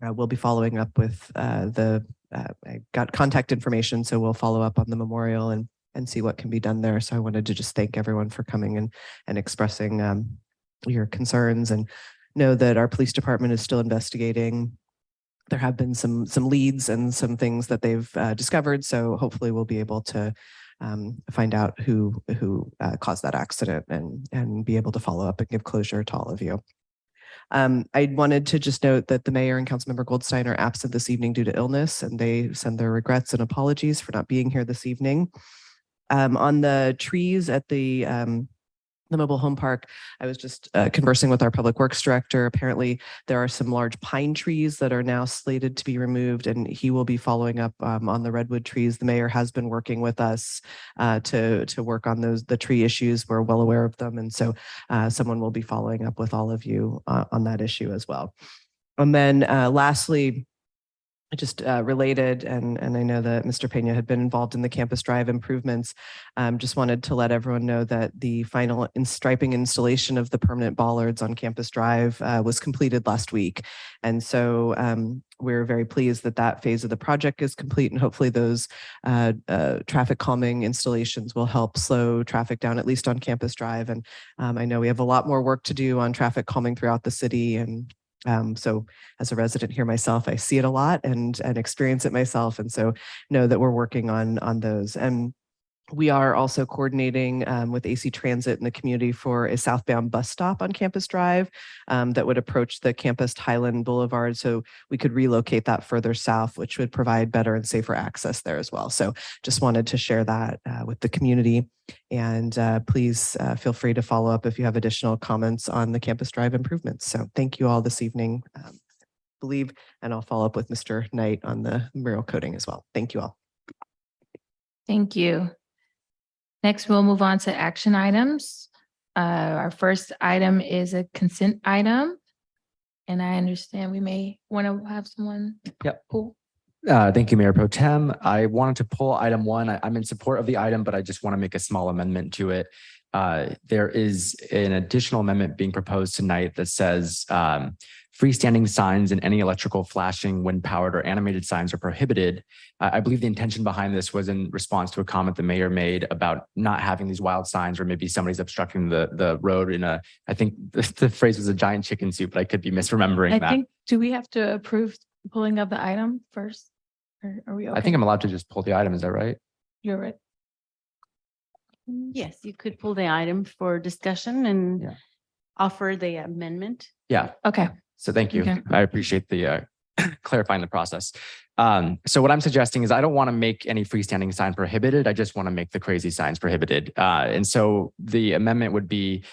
we'll be following up with I got contact information, so we'll follow up on the memorial and see what can be done there. So I wanted to just thank everyone for coming and expressing your concerns, and know that our police department is still investigating. There have been some leads and some things that they've discovered. So hopefully we'll be able to find out who caused that accident and be able to follow up and give closure to all of you. I wanted to just note that the mayor and Councilmember Goldstein are absent this evening due to illness, and they send their regrets and apologies for not being here this evening. On the trees at the mobile home park, I was just conversing with our public works director. Apparently there are some large pine trees that are now slated to be removed, and he will be following up on the redwood trees. The mayor has been working with us to work on the tree issues. We're well aware of them. And so someone will be following up with all of you on that issue as well. And then lastly, just related, and I know that Mr. Pena had been involved in the Campus Drive improvements. Just wanted to let everyone know that the final striping installation of the permanent bollards on Campus Drive was completed last week. And so we're very pleased that that phase of the project is complete, and hopefully those traffic calming installations will help slow traffic down, at least on Campus Drive. And I know we have a lot more work to do on traffic calming throughout the city, and so as a resident here myself, I see it a lot and experience it myself. And so know that we're working on those. And we are also coordinating with AC Transit in the community for a southbound bus stop on Campus Drive that would approach the campus Highland Boulevard. So we could relocate that further south, which would provide better and safer access there as well. So just wanted to share that with the community. And please feel free to follow up if you have additional comments on the Campus Drive improvements. So thank you all this evening, and I'll follow up with Mr. Knight on the mural coating as well. Thank you all. Thank you. Next, we'll move on to action items. Our first item is a consent item. And I understand we may want to have someone. Yep. Cool. Thank you, Mayor Pro Tem. I wanted to pull item 1. I'm in support of the item, but I just want to make a small amendment to it. There is an additional amendment being proposed tonight that says freestanding signs and any electrical flashing, wind powered or animated signs are prohibited. I believe the intention behind this was in response to a comment the mayor made about not having these wild signs, or maybe somebody's obstructing the road in I think the phrase was a giant chicken soup, but I could be misremembering that. Do we have to approve pulling of the item first? Or are we okay? I think I'm allowed to just pull the item. Is that right? You're right. Yes, you could pull the item for discussion and offer the amendment. Yeah. Okay. So thank you. Okay. I appreciate the clarifying the process. So what I'm suggesting is I don't want to make any freestanding sign prohibited. I just want to make the crazy signs prohibited. And so the amendment would be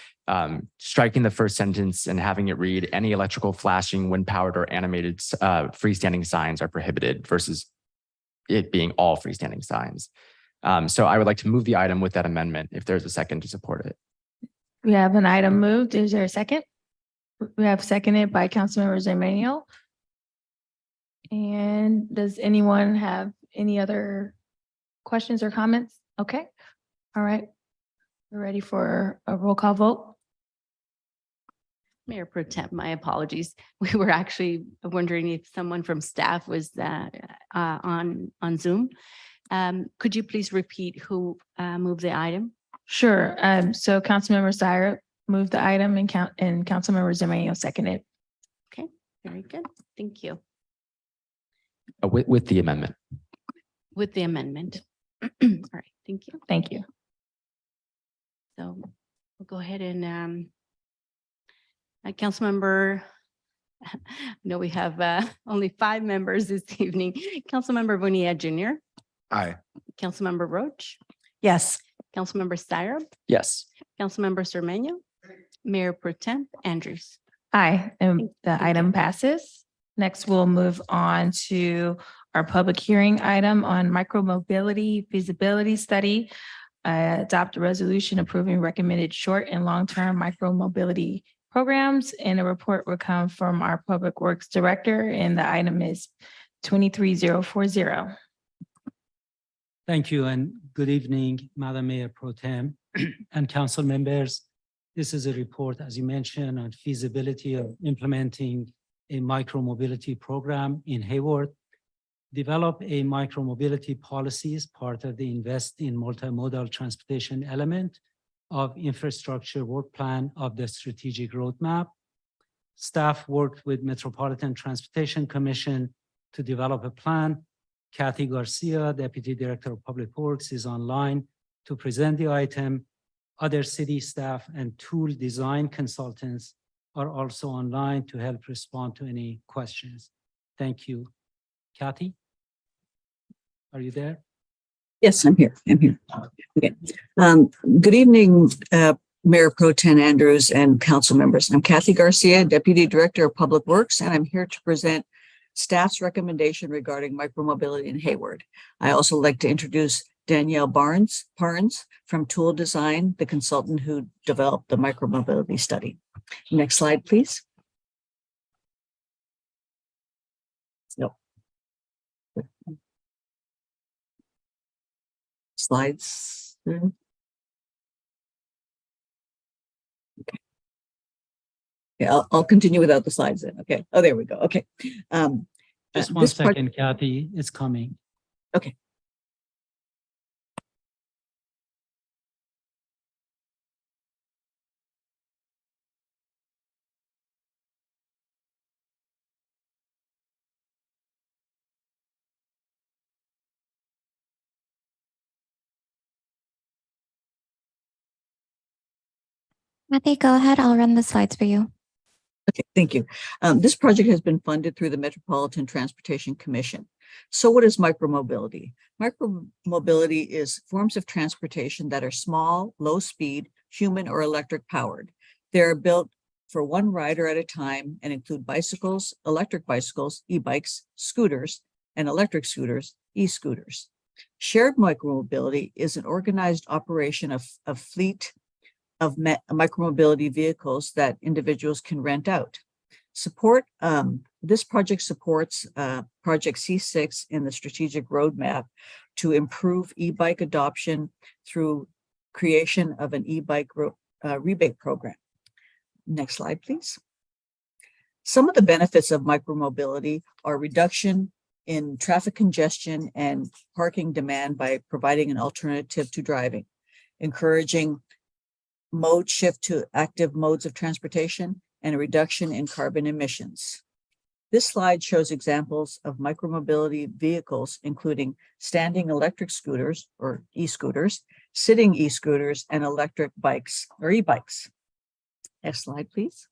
striking the first sentence and having it read, any electrical flashing, wind powered or animated freestanding signs are prohibited, versus it being all freestanding signs. So I would like to move the item with that amendment if there's a second to support it. We have an item moved. Is there a second? We have seconded by Councilmember Zermaniel. And does anyone have any other questions or comments? Okay. All right. We're ready for a roll call vote. Mayor Pro Tem, my apologies. We were actually wondering if someone from staff was on Zoom. Could you please repeat who moved the item? Sure. So Councilmember Syrup moved the item and Councilmember Zermaniel seconded. Okay, very good. Thank you. With the amendment. With the amendment. All right, thank you. Thank you. So we'll go ahead and Councilmember, I know we have only 5 members this evening. Councilmember Bonilla Jr. Aye. Councilmember Roach. Yes. Councilmember Syrup. Yes. Councilmember Zermaniel. Mayor Pro Tem Andrews. Aye, and the item passes. Next, we'll move on to our public hearing item on micromobility feasibility study. Adopt a resolution approving recommended short and long-term micromobility programs, and a report will come from our Public Works Director, and the item is 23040. Thank you and good evening, Madam Mayor Pro Tem and council members. This is a report, as you mentioned, on feasibility of implementing a micromobility program in Hayward. Develop a micromobility policy as part of the Invest in Multimodal Transportation element of infrastructure work plan of the strategic roadmap. Staff worked with Metropolitan Transportation Commission to develop a plan. Kathy Garcia, Deputy Director of Public Works, is online to present the item. Other city staff and tool design consultants are also online to help respond to any questions. Thank you. Kathy? Are you there? Yes, I'm here. Okay. Good evening, Mayor Pro Tem Andrews and council members. I'm Kathy Garcia, Deputy Director of Public Works, and I'm here to present staff's recommendation regarding micromobility in Hayward. I also like to introduce Danielle Parnes from Tool Design, the consultant who developed the micromobility study. Next slide, please. No. Slides. Okay. Yeah, I'll continue without the slides then. Okay. Oh, there we go. Okay. Just one second, Kathy, it's coming. Okay. Kathy, go ahead. I'll run the slides for you. Okay, thank you. This project has been funded through the Metropolitan Transportation Commission. So what is micromobility? Micromobility is forms of transportation that are small, low speed, human or electric powered. They're built for one rider at a time and include bicycles, electric bicycles, e-bikes, scooters, and electric scooters, e-scooters. Shared micromobility is an organized operation of fleet of micromobility vehicles that individuals can rent out. This project supports Project C6 in the strategic roadmap to improve e-bike adoption through creation of an e-bike rebate program. Next slide, please. Some of the benefits of micromobility are reduction in traffic congestion and parking demand by providing an alternative to driving, encouraging mode shift to active modes of transportation, and a reduction in carbon emissions. This slide shows examples of micromobility vehicles, including standing electric scooters or e-scooters, sitting e-scooters, and electric bikes or e-bikes. Next slide, please.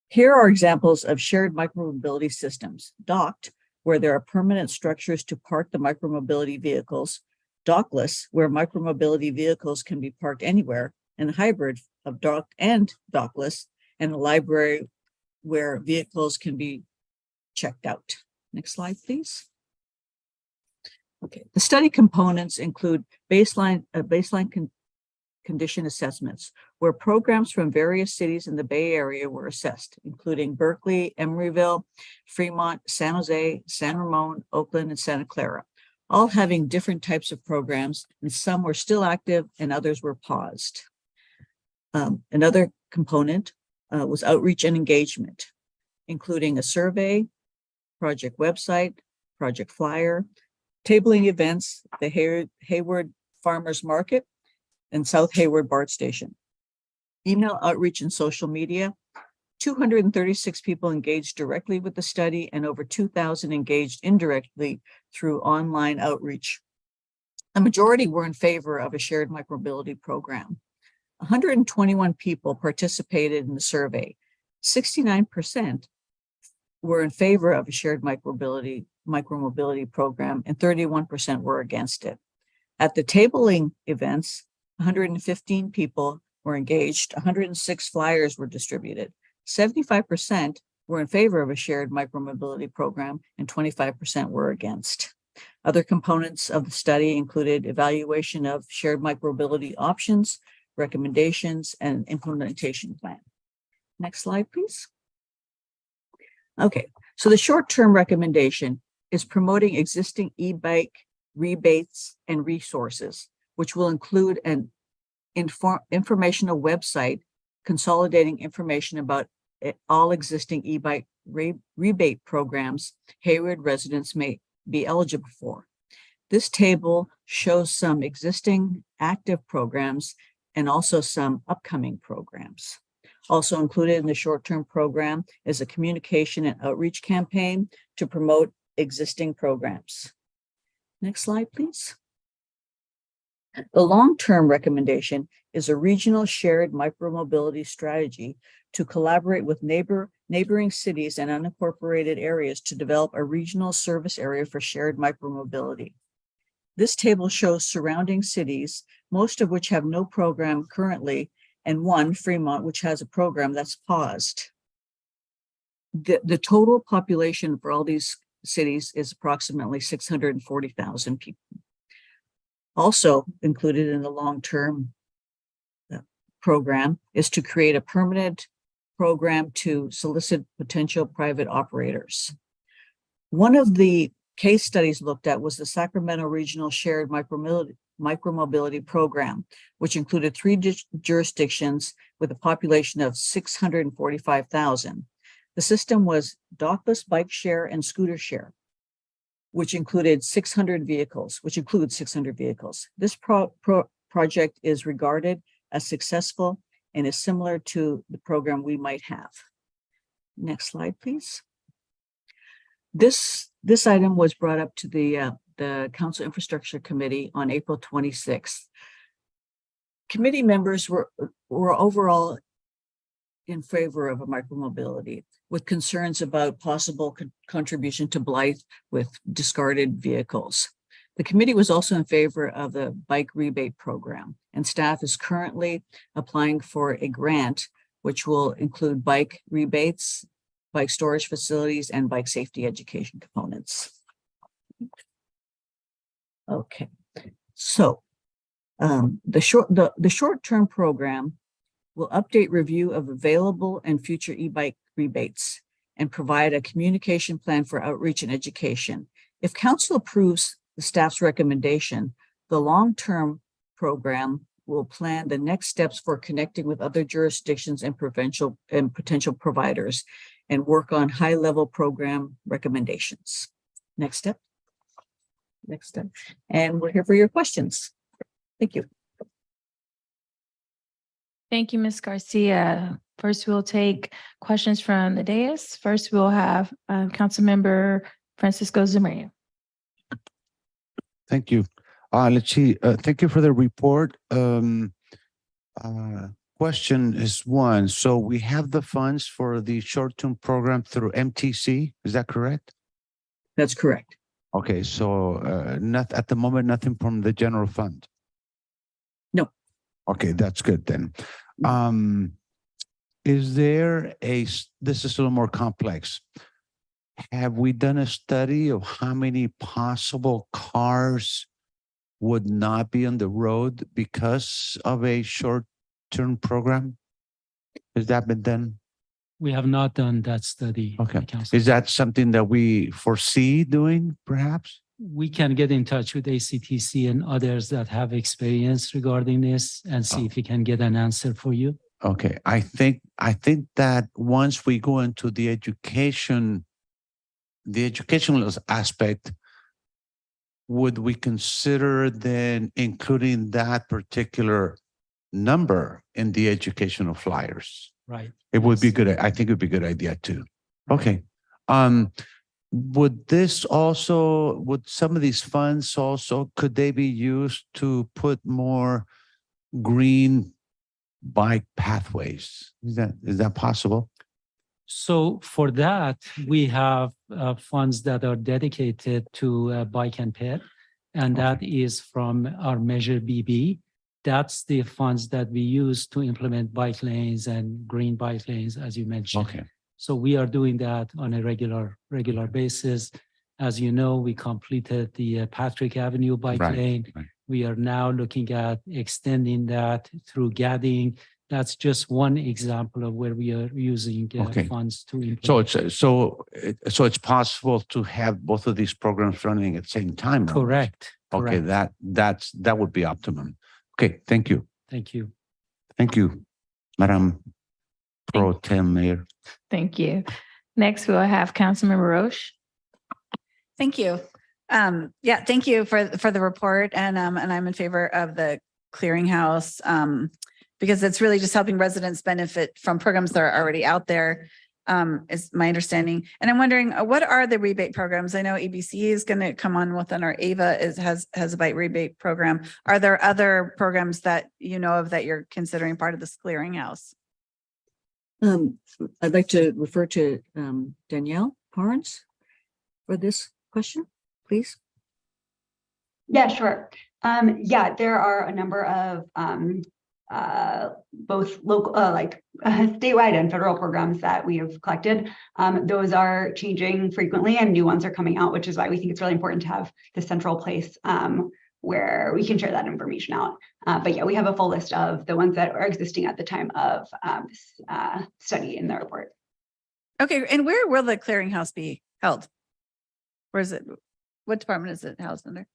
Here are examples of shared micromobility systems: docked, where there are permanent structures to park the micromobility vehicles; dockless, where micromobility vehicles can be parked anywhere; and hybrid of docked and dockless; and a library where vehicles can be checked out. Next slide, please. Okay, the study components include baseline condition assessments, where programs from various cities in the Bay Area were assessed, including Berkeley, Emeryville, Fremont, San Jose, San Ramon, Oakland, and Santa Clara, all having different types of programs, and some were still active and others were paused. Another component was outreach and engagement, including a survey, project website, project flyer, tabling events, the Hayward Farmers Market, and South Hayward BART Station. Email outreach and social media. 236 people engaged directly with the study and over 2,000 engaged indirectly through online outreach. A majority were in favor of a shared micromobility program. 121 people participated in the survey. 69% were in favor of a shared micromobility program and 31% were against it. At the tabling events, 115 people were engaged, 106 flyers were distributed. 75% were in favor of a shared micromobility program and 25% were against. Other components of the study included evaluation of shared micromobility options, recommendations, and implementation plan. Next slide, please. Okay, so the short-term recommendation is promoting existing e-bike rebates and resources, which will include an informational website consolidating information about all existing e-bike rebate programs Hayward residents may be eligible for. This table shows some existing active programs and also some upcoming programs. Also included in the short-term program is a communication and outreach campaign to promote existing programs. Next slide, please. The long-term recommendation is a regional shared micromobility strategy to collaborate with neighboring cities and unincorporated areas to develop a regional service area for shared micromobility. This table shows surrounding cities, most of which have no program currently, and one, Fremont, which has a program that's paused. The total population for all these cities is approximately 640,000 people. Also included in the long-term program is to create a permanent program to solicit potential private operators. One of the case studies looked at was the Sacramento Regional Shared Micromobility Program, which included 3 jurisdictions with a population of 645,000. The system was dockless bike share and scooter share, which includes 600 vehicles. This project is regarded as successful and is similar to the program we might have. Next slide, please. This item was brought up to the Council Infrastructure Committee on April 26th. Committee members were overall in favor of a micromobility, with concerns about possible contribution to Blythe with discarded vehicles. The committee was also in favor of the bike rebate program, and staff is currently applying for a grant, which will include bike rebates, bike storage facilities, and bike safety education components. Okay, so the short-term program will update review of available and future e-bike rebates and provide a communication plan for outreach and education. If council approves the staff's recommendation, the long-term program will plan the next steps for connecting with other jurisdictions and potential providers and work on high-level program recommendations. Next step. And we're here for your questions. Thank you. Thank you, Ms. Garcia. First, we'll take questions from the dais. First, we'll have Councilmember Francisco Zumaya. Thank you. Let's see. Thank you for the report. Question is one. So we have the funds for the short-term program through MTC. Is that correct? That's correct. Okay. So not at the moment, nothing from the general fund. No. Okay, that's good then. Is there this is a little more complex. Have we done a study of how many possible cars would not be on the road because of a short-term program? Has that been done? We have not done that study. Okay. Is that something that we foresee doing perhaps? We can get in touch with ACTC and others that have experience regarding this and see if we can get an answer for you. Okay. I think that once we go into the educational aspect, would we consider then including that particular number in the educational flyers? Right. It would be good. I think it would be a good idea too. Okay. Would some of these funds also, could they be used to put more green bike pathways? Is that possible? So for that, we have funds that are dedicated to bike and ped, and that is from our Measure BB. That's the funds that we use to implement bike lanes and green bike lanes, as you mentioned. Okay. So we are doing that on a regular basis. As you know, we completed the Patrick Avenue bike lane. We are now looking at extending that through Gadding. That's just one example of where we are using Okay. funds to implement. So it's possible to have both of these programs running at the same time? almost? Correct. Okay, correct. that would be optimum. Okay, thank you. Thank you. Thank you, Madam Pro Tem Mayor. Thank you. Next, we'll have Councilmember Roche. Thank you. Yeah, thank you for the report, and I'm in favor of the clearinghouse because it's really just helping residents benefit from programs that are already out there, is my understanding. And I'm wondering, what are the rebate programs? I know EBC is going to come on within our AVA has a bite rebate program. Are there other programs that you know of that you're considering part of this clearinghouse? I'd like to refer to Danielle Parnes for this question, please. Yeah, sure. Yeah, there are a number of both local, statewide and federal programs that we have collected. Those are changing frequently and new ones are coming out, which is why we think it's really important to have the central place where we can share that information out. But yeah, we have a full list of the ones that are existing at the time of this study in the report. Okay, and where will the clearinghouse be held? Where is it? What department is it housed under?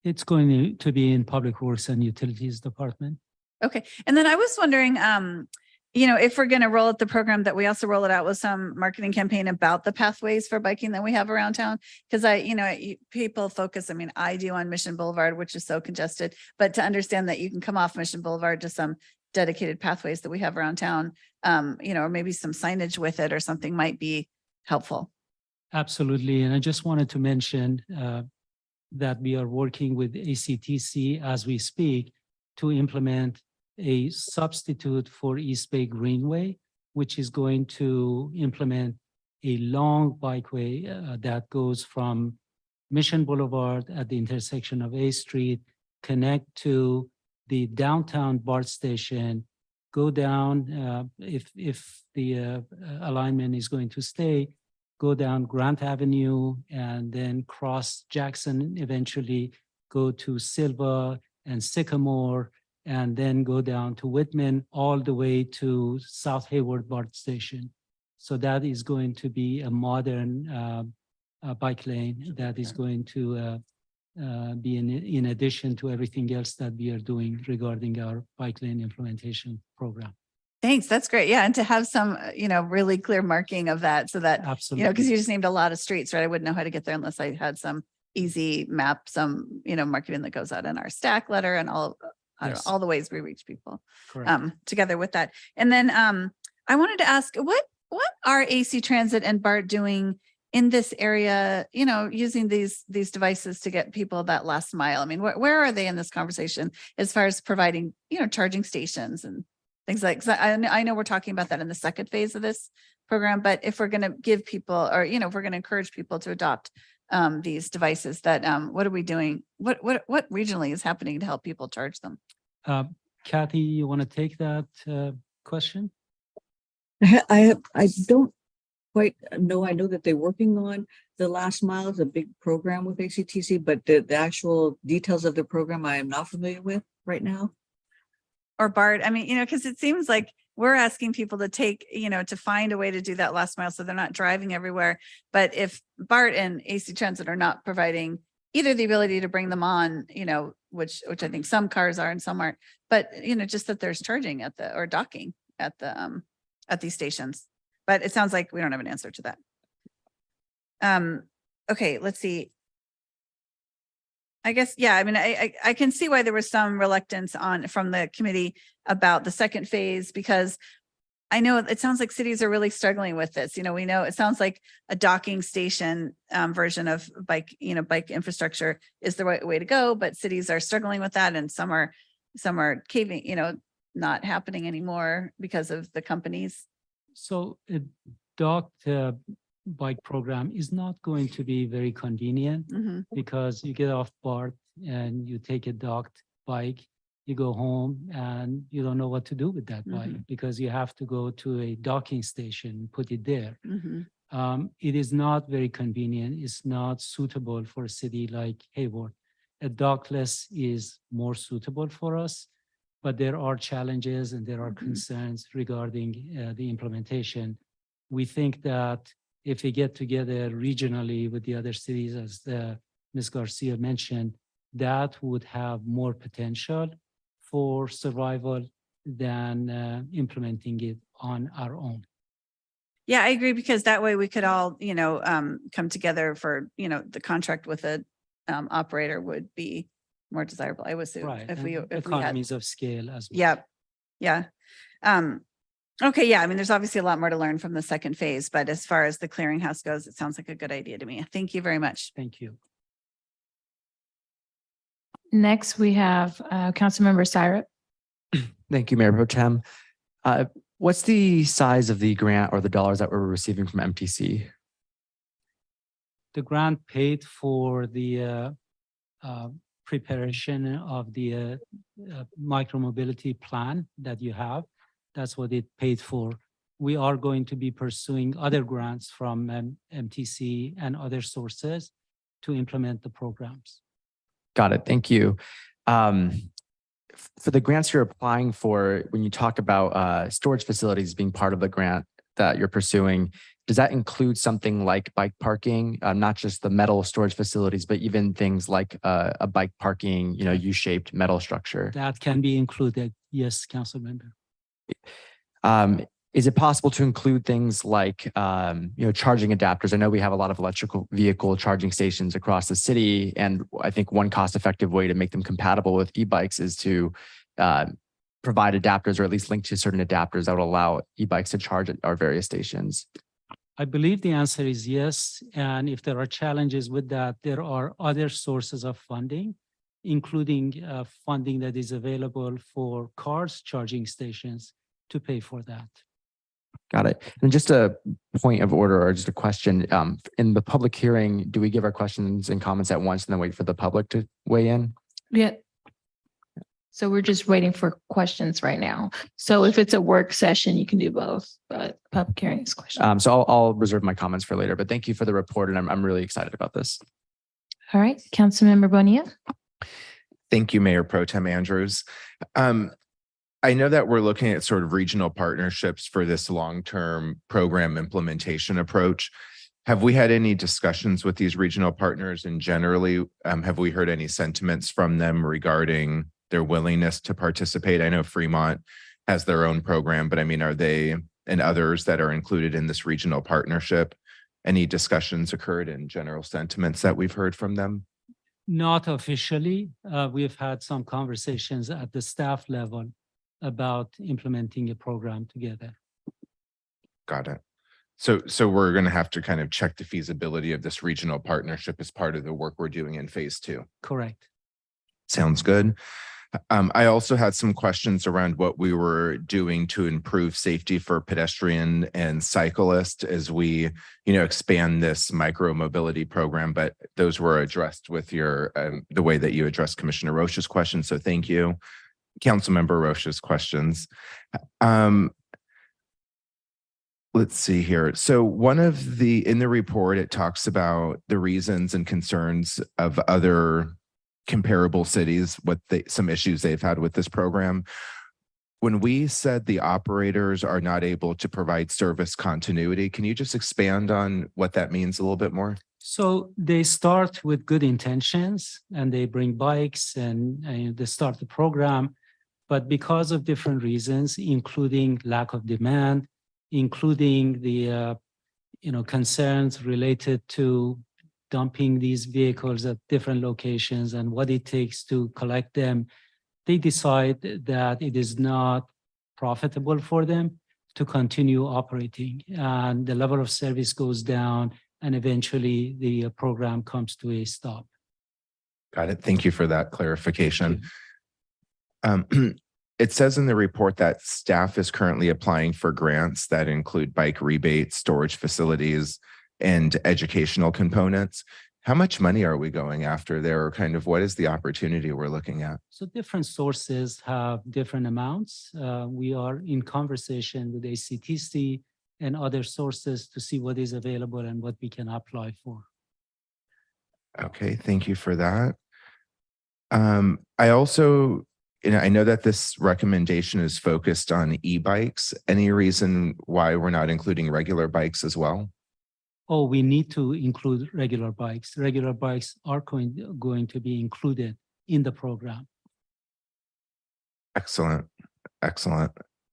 It's going to be in Public Works and Utilities Department. Okay, and then I was wondering, if we're going to roll out the program, that we also roll it out with some marketing campaign about the pathways for biking that we have around town. Because people focus, I do on Mission Boulevard, which is so congested, but to understand that you can come off Mission Boulevard to some dedicated pathways that we have around town, or maybe some signage with it or something might be helpful. Absolutely. And I just wanted to mention that we are working with ACTC as we speak to implement a substitute for East Bay Greenway, which is going to implement a long bikeway that goes from Mission Boulevard at the intersection of A Street, connect to the downtown BART station, go down, if the alignment is going to stay, go down Grant Avenue and then cross Jackson, eventually go to Silva and Sycamore, and then go down to Whitman all the way to South Hayward BART station. So that is going to be a modern bike lane that is going to be in addition to everything else that we are doing regarding our bike lane implementation program. Thanks, that's great. Yeah, and to have some, really clear marking of that so that, Absolutely. because you just named a lot of streets, right? I wouldn't know how to get there unless I had some easy map, some, marketing that goes out in our stack letter and all the ways we reach people together with that. And then I wanted to ask, what are AC Transit and BART doing in this area, using these devices to get people that last mile? Where are they in this conversation as far as providing, charging stations and things like that? I know we're talking about that in the second phase of this program, but if we're going to give people, or, if we're going to encourage people to adopt these devices, that what are we doing? What regionally is happening to help people charge them? Kathy, you want to take that question? I don't quite know. I know that they're working on the last mile is a big program with ACTC, but the actual details of the program I am not familiar with right now. Or BART, because it seems like we're asking people to take, to find a way to do that last mile so they're not driving everywhere. But if BART and AC Transit are not providing either the ability to bring them on, which I think some cars are and some aren't, but just that there's charging or docking at these stations. But it sounds like we don't have an answer to that. Okay, let's see. I guess, yeah, I can see why there was some reluctance from the committee about the second phase, because I know it sounds like cities are really struggling with this. We know it sounds like a docking station version of bike infrastructure is the right way to go, but cities are struggling with that, and some are caving, not happening anymore because of the companies. So a docked bike program is not going to be very convenient because you get off BART and you take a docked bike, you go home and you don't know what to do with that bike because you have to go to a docking station, put it there. It is not very convenient. It's not suitable for a city like Hayward. a dockless is more suitable for us, but there are challenges and there are concerns regarding the implementation. We think that if we get together regionally with the other cities, as Ms. Garcia mentioned, that would have more potential for survival than implementing it on our own. Yeah, I agree, because that way we could all, come together for, the contract with a operator would be more desirable, I would assume. Right. If we and had. Economies of scale as well. Yep. Yeah. Okay, yeah, I mean, there's obviously a lot more to learn from the second phase, but as far as the clearinghouse goes, it sounds like a good idea to me. Thank you very much. Thank you. Next, we have Councilmember Syrup. Thank you, Mayor Pro Tem. What's the size of the grant or the dollars that we're receiving from MTC? The grant paid for the preparation of the micromobility plan that you have. That's what it paid for. We are going to be pursuing other grants from MTC and other sources to implement the programs. Got it. Thank you. For the grants you're applying for, when you talk about storage facilities being part of the grant that you're pursuing, does that include something like bike parking, not just the metal storage facilities, but even things like a bike parking, U-shaped metal structure? That can be included. Yes, Council Member. Is it possible to include things like, charging adapters? I know we have a lot of electrical vehicle charging stations across the city, and I think one cost-effective way to make them compatible with e-bikes is to provide adapters, or at least link to certain adapters that will allow e-bikes to charge at our various stations. I believe the answer is yes. And if there are challenges with that, there are other sources of funding, including funding that is available for cars charging stations to pay for that. Got it. And just a point of order, or just a question, in the public hearing, do we give our questions and comments at once and then wait for the public to weigh in? Yeah. So we're just waiting for questions right now. So if it's a work session, you can do both, but public hearing is question. So I'll reserve my comments for later, but thank you for the report, and I'm really excited about this. All right, Councilmember Bonilla. Thank you, Mayor Pro Tem Andrews. I know that we're looking at sort of regional partnerships for this long-term program implementation approach. Have we had any discussions with these regional partners, and generally, have we heard any sentiments from them regarding their willingness to participate? I know Fremont has their own program, but I mean, are they and others that are included in this regional partnership? Any discussions occurred in general sentiments that we've heard from them? Not officially. We've had some conversations at the staff level about implementing a program together. Got it. So we're going to have to kind of check the feasibility of this regional partnership as part of the work we're doing in phase 2. Correct. Sounds good. I also had some questions around what we were doing to improve safety for pedestrian and cyclists as we, expand this micro mobility program, but those were addressed with your, the way that you addressed Commissioner Roche's question. So thank you. Councilmember Roche's questions. Let's see here. So in the report, it talks about the reasons and concerns of other comparable cities, some issues they've had with this program. When we said the operators are not able to provide service continuity, can you just expand on what that means a little bit more? So they start with good intentions and they bring bikes and they start the program. But because of different reasons, including lack of demand, including the concerns related to dumping these vehicles at different locations and what it takes to collect them, they decide that it is not profitable for them to continue operating, and the level of service goes down, and eventually the program comes to a stop. Got it. Thank you for that clarification. It says in the report that staff is currently applying for grants that include bike rebates, storage facilities, and educational components. How much money are we going after there, or kind of what is the opportunity we're looking at? So different sources have different amounts. We are in conversation with ACTC and other sources to see what is available and what we can apply for. Okay, thank you for that. I also, I know that this recommendation is focused on e-bikes. Any reason why we're not including regular bikes as well? Oh, we need to include regular bikes. Regular bikes are going to be included in the program. Excellent. Excellent.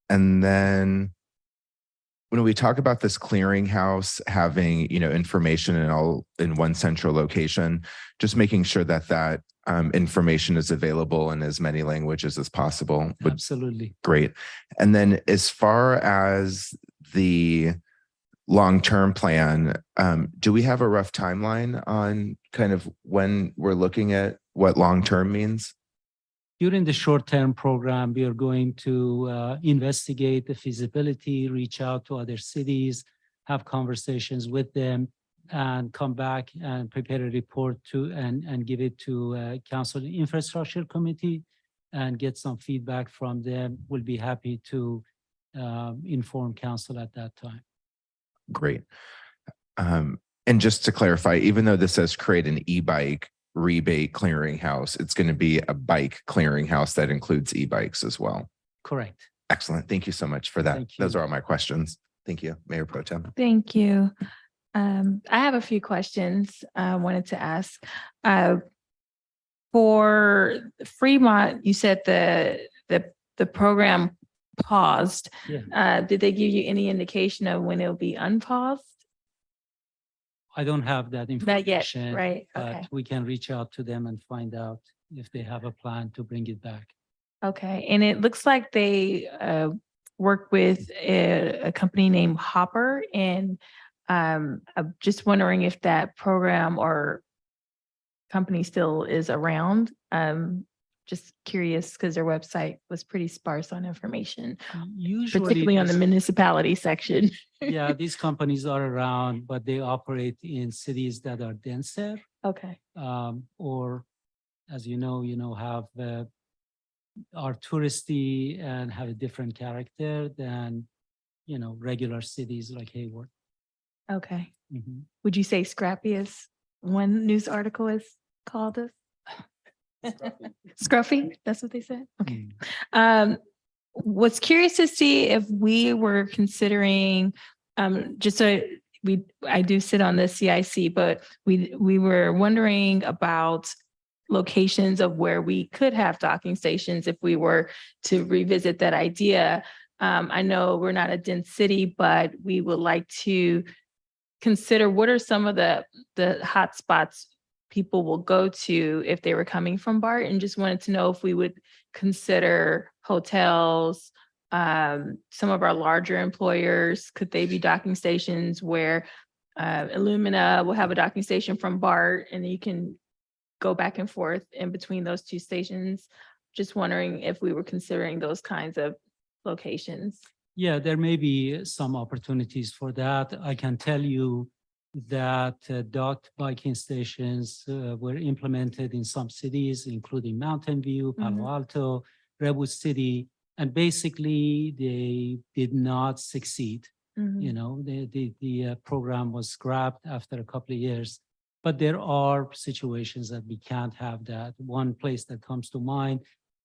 And then when we talk about this clearinghouse having, information in one central location, just making sure that information is available in as many languages as possible. Absolutely. Great. And then as far as the long-term plan, do we have a rough timeline on kind of when we're looking at what long-term means? During the short-term program, we are going to investigate the feasibility, reach out to other cities, have conversations with them, and come back and prepare a report and give it to Council Infrastructure Committee and get some feedback from them. We'll be happy to inform council at that time. Great. And just to clarify, even though this says create an e-bike rebate clearinghouse, it's going to be a bike clearinghouse that includes e-bikes as well. Correct. Excellent. Thank you so much for that. Thank you. Those are all my questions. Thank you, Mayor Pro Tem. Thank you. I have a few questions I wanted to ask. For Fremont, you said the program paused. Yeah. Did they give you any indication of when it'll be unpaused? I don't have that Not yet, information. right? But Okay. we can reach out to them and find out if they have a plan to bring it back. Okay, and it looks like they work with a company named Hopper, and I'm just wondering if that program or company still is around. Just curious because their website was pretty sparse on information, Usually, particularly on the municipality section. yeah, these companies are around, but they operate in cities that are denser, Okay, or as you know, have are touristy and have a different character than regular cities like Hayward. okay. Mhm. Would you say scrappy as one news article has called us? Scruffy, that's what they said? Okay. Was curious to see if we were considering, just so I do sit on the CIC, but we were wondering about locations of where we could have docking stations if we were to revisit that idea. I know we're not a dense city, but we would like to consider what are some of the hot spots people will go to if they were coming from BART, and just wanted to know if we would consider hotels, some of our larger employers, could they be docking stations where Illumina will have a docking station from BART and you can go back and forth in between those two stations? Just wondering if we were considering those kinds of locations. Yeah, there may be some opportunities for that. I can tell you that docked biking stations were implemented in some cities, including Mountain View, Palo Alto, Redwood City, and basically they did not succeed. The program was scrapped after a couple of years, but there are situations that we can't have that. One place that comes to mind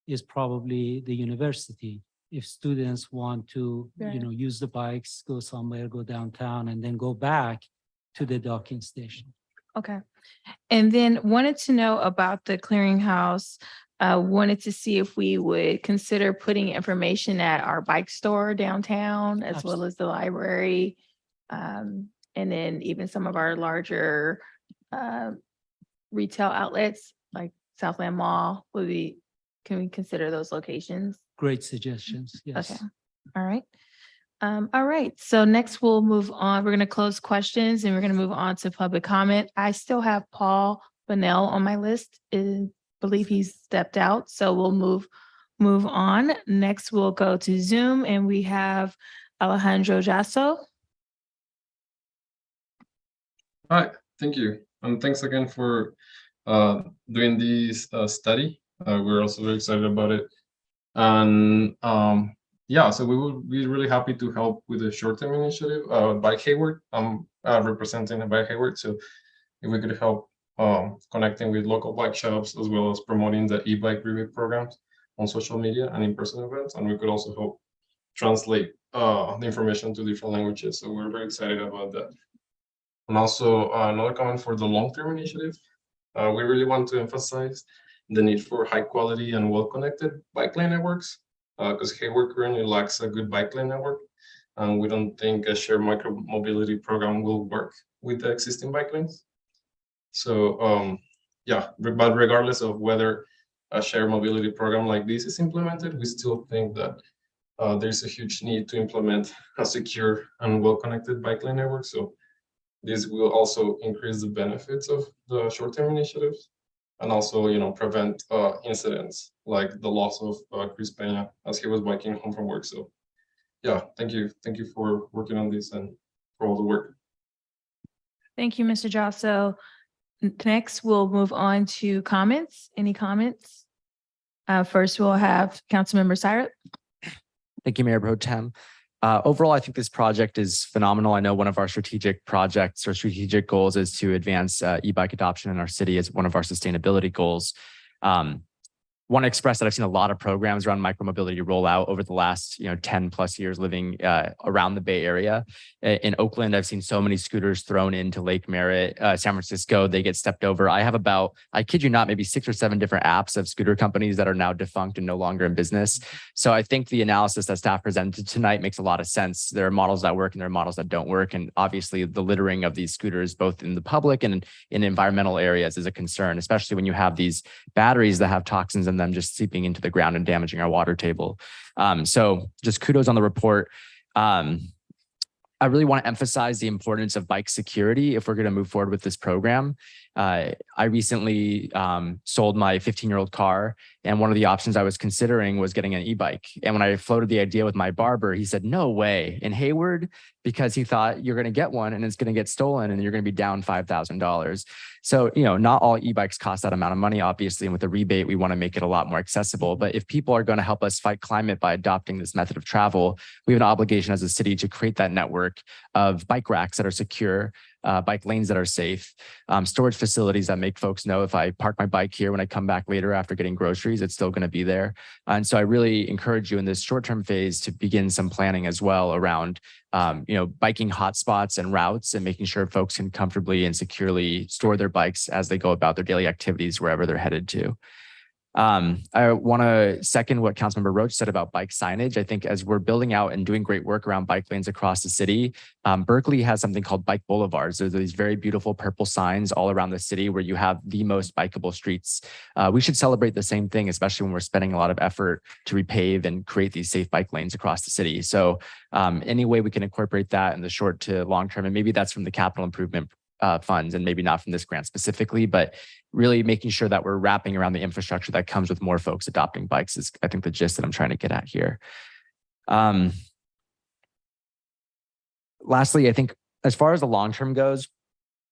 is probably the university. If students want to, use the bikes, go somewhere, go downtown, and then go back to the docking station. Okay. And then wanted to know about the clearinghouse. Wanted to see if we would consider putting information at our bike store downtown, as well as the library. And then even some of our larger retail outlets like Southland Mall. Can we consider those locations? Great suggestions, yes. Okay, all right. All right, so next we'll move on. We're gonna close questions and we're gonna move on to public comment. I still have Paul Bunnell on my list. I believe he's stepped out, so we'll move on. Next, we'll go to Zoom and we have Alejandro Jasso. Hi, thank you. And thanks again for doing this study. We're also very excited about it. And yeah, so we will be really happy to help with the short-term initiative by Hayward. I'm representing by Hayward. So if we could help connecting with local bike shops, as well as promoting the e-bike rebate programs on social media and in-person events. And we could also help translate the information to different languages. So we're very excited about that. And also another comment for the long-term initiative. We really want to emphasize the need for high quality and well-connected bike lane networks, because Hayward currently lacks a good bike lane network. And we don't think a shared micro-mobility program will work with the existing bike lanes. So yeah, but regardless of whether a shared mobility program like this is implemented, we still think that there's a huge need to implement a secure and well-connected bike lane network. So this will also increase the benefits of the short-term initiatives, and also, prevent incidents like the loss of Chris Peña as he was biking home from work. So yeah, thank you for working on this and for all the work. Thank you, Mr. Josso. Next, we'll move on to comments. Any comments? First, we'll have Councilmember Syrup. Thank you, Mayor Pro Tem. Overall, I think this project is phenomenal. I know one of our strategic projects or strategic goals is to advance e-bike adoption in our city as one of our sustainability goals. Want to express that I've seen a lot of programs around micromobility roll out over the last 10 plus years living around the Bay Area. In Oakland, I've seen so many scooters thrown into Lake Merritt. San Francisco, they get stepped over. I have about, I kid you not, maybe 6 or 7 different apps of scooter companies that are now defunct and no longer in business. So I think the analysis that staff presented tonight makes a lot of sense. There are models that work and there are models that don't work. And obviously the littering of these scooters, both in the public and in environmental areas, is a concern, especially when you have these batteries that have toxins in them just seeping into the ground and damaging our water table. So just kudos on the report. I really want to emphasize the importance of bike security if we're going to move forward with this program. I recently sold my 15-year-old car, and one of the options I was considering was getting an e-bike. And when I floated the idea with my barber, he said, no way, in Hayward, because he thought you're going to get one and it's going to get stolen and you're going to be down $5,000. So, not all e-bikes cost that amount of money, obviously. And with the rebate, we want to make it a lot more accessible. But if people are going to help us fight climate by adopting this method of travel, we have an obligation as a city to create that network of bike racks that are secure, bike lanes that are safe, storage facilities that make folks know if I park my bike here, when I come back later after getting groceries, it's still going to be there. And so I really encourage you in this short-term phase to begin some planning as well around, biking hotspots and routes, and making sure folks can comfortably and securely store their bikes as they go about their daily activities wherever they're headed to. I want to second what Councilmember Roach said about bike signage. I think as we're building out and doing great work around bike lanes across the city, Berkeley has something called bike boulevards. There's these very beautiful purple signs all around the city where you have the most bikeable streets. We should celebrate the same thing, especially when we're spending a lot of effort to repave and create these safe bike lanes across the city. So any way we can incorporate that in the short to long term, and maybe that's from the capital improvement funds and maybe not from this grant specifically, but really making sure that we're wrapping around the infrastructure that comes with more folks adopting bikes is, I think, the gist that I'm trying to get at here. Lastly, I think as far as the long term goes,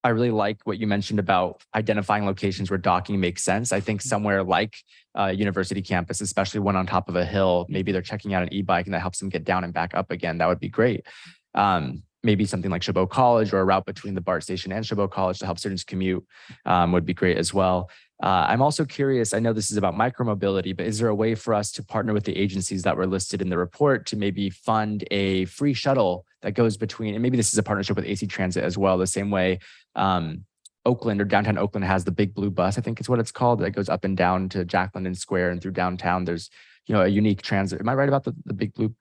I really like what you mentioned about identifying locations where docking makes sense. I think somewhere like university campus, especially one on top of a hill, maybe they're checking out an e-bike and that helps them get down and back up again. That would be great. Maybe something like Chabot College or a route between the BART station and Chabot College to help students commute would be great as well. I'm also curious, I know this is about micromobility, but is there a way for us to partner with the agencies that were listed in the report to maybe fund a free shuttle that goes between, and maybe this is a partnership with AC Transit as well, the same way Oakland or downtown Oakland has the Big Blue Bus, I think is what it's called, that goes up and down to Jack London Square and through downtown. There's, a unique transit. Am I right about the Big Blue?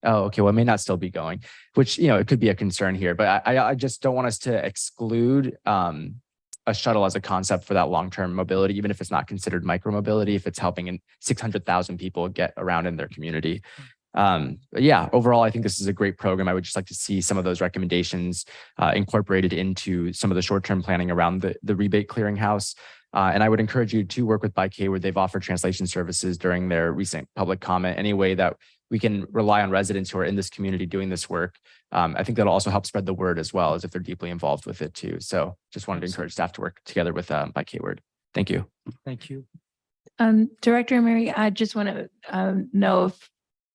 Oh, okay. Well, it may not still be going, which, it could be a concern here, but I just don't want us to exclude a shuttle as a concept for that long-term mobility, even if it's not considered micromobility, if it's helping 600,000 people get around in their community. But yeah, overall, I think this is a great program. I would just like to see some of those recommendations incorporated into some of the short-term planning around the rebate clearinghouse. And I would encourage you to work with Bike Hayward. They've offered translation services during their recent public comment. Any way that we can rely on residents who are in this community doing this work, I think that'll also help spread the word as well, as if they're deeply involved with it too. So just wanted to encourage staff to work together with Bike Hayward. Thank you. Thank you. Director Mary, I just want to know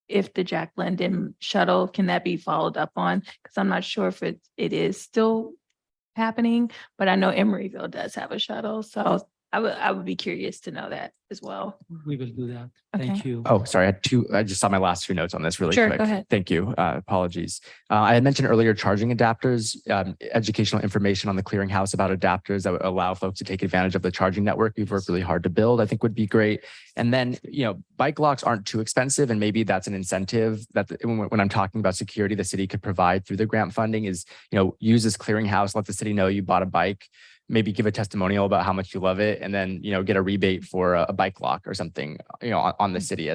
if the Jack London shuttle, can that be followed up on? Because I'm not sure if it is still happening, but I know Emeryville does have a shuttle, so I would be curious to know that as well. We will do that. Okay. Thank you. Oh, sorry. I just saw my last two notes on this really Sure, quick. go ahead. Thank you. Apologies. I had mentioned earlier charging adapters, educational information on the clearinghouse about adapters that would allow folks to take advantage of the charging network we've worked really hard to build, I think would be great. And then, bike locks aren't too expensive, and maybe that's an incentive that when I'm talking about security, the city could provide through the grant funding is, use this clearinghouse, let the city know you bought a bike, maybe give a testimonial about how much you love it, and then, get a rebate for a bike lock or something, on the city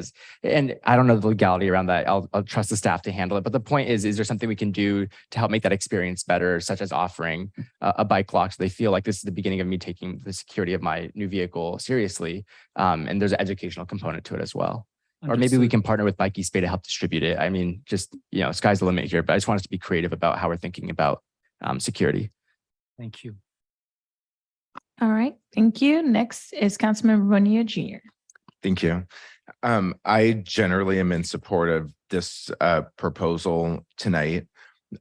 and I don't know the legality around that. I'll trust the staff to handle it. But the point is there something we can do to help make that experience better, such as offering a bike lock so they feel like this is the beginning of me taking the security of my new vehicle seriously. And there's an educational component to it as well. Or maybe we Understood. can partner with Bike East Bay to help distribute it. I mean, just, sky's the limit here, but I just want us to be creative about how we're thinking about security. Thank you. All right, thank you. Next is Councilmember Bonilla Jr. Thank you. I generally am in support of this proposal tonight.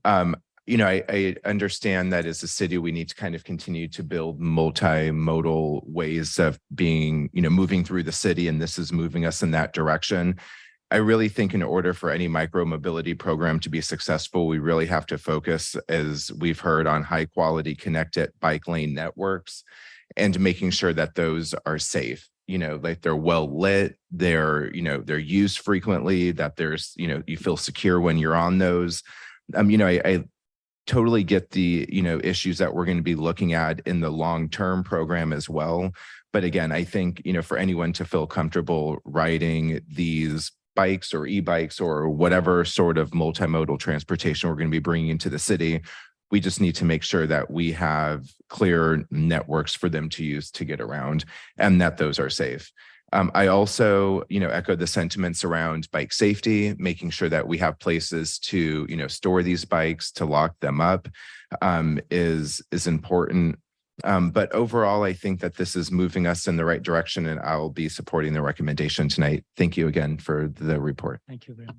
I understand that as a city, we need to kind of continue to build multimodal ways of being, moving through the city, and this is moving us in that direction. I really think in order for any micro mobility program to be successful, we really have to focus, as we've heard, on high quality connected bike lane networks and making sure that those are safe. Like they're well lit, they're used frequently, that there's, you feel secure when you're on those. I totally get the, issues that we're going to be looking at in the long-term program as well. But again, I think, for anyone to feel comfortable riding these bikes or e-bikes or whatever sort of multimodal transportation we're going to be bringing into the city, we just need to make sure that we have clear networks for them to use to get around and that those are safe. I also, echo the sentiments around bike safety, making sure that we have places to, store these bikes, to lock them up, is important. But overall, I think that this is moving us in the right direction, and I'll be supporting the recommendation tonight. Thank you again for the report. Thank you very much.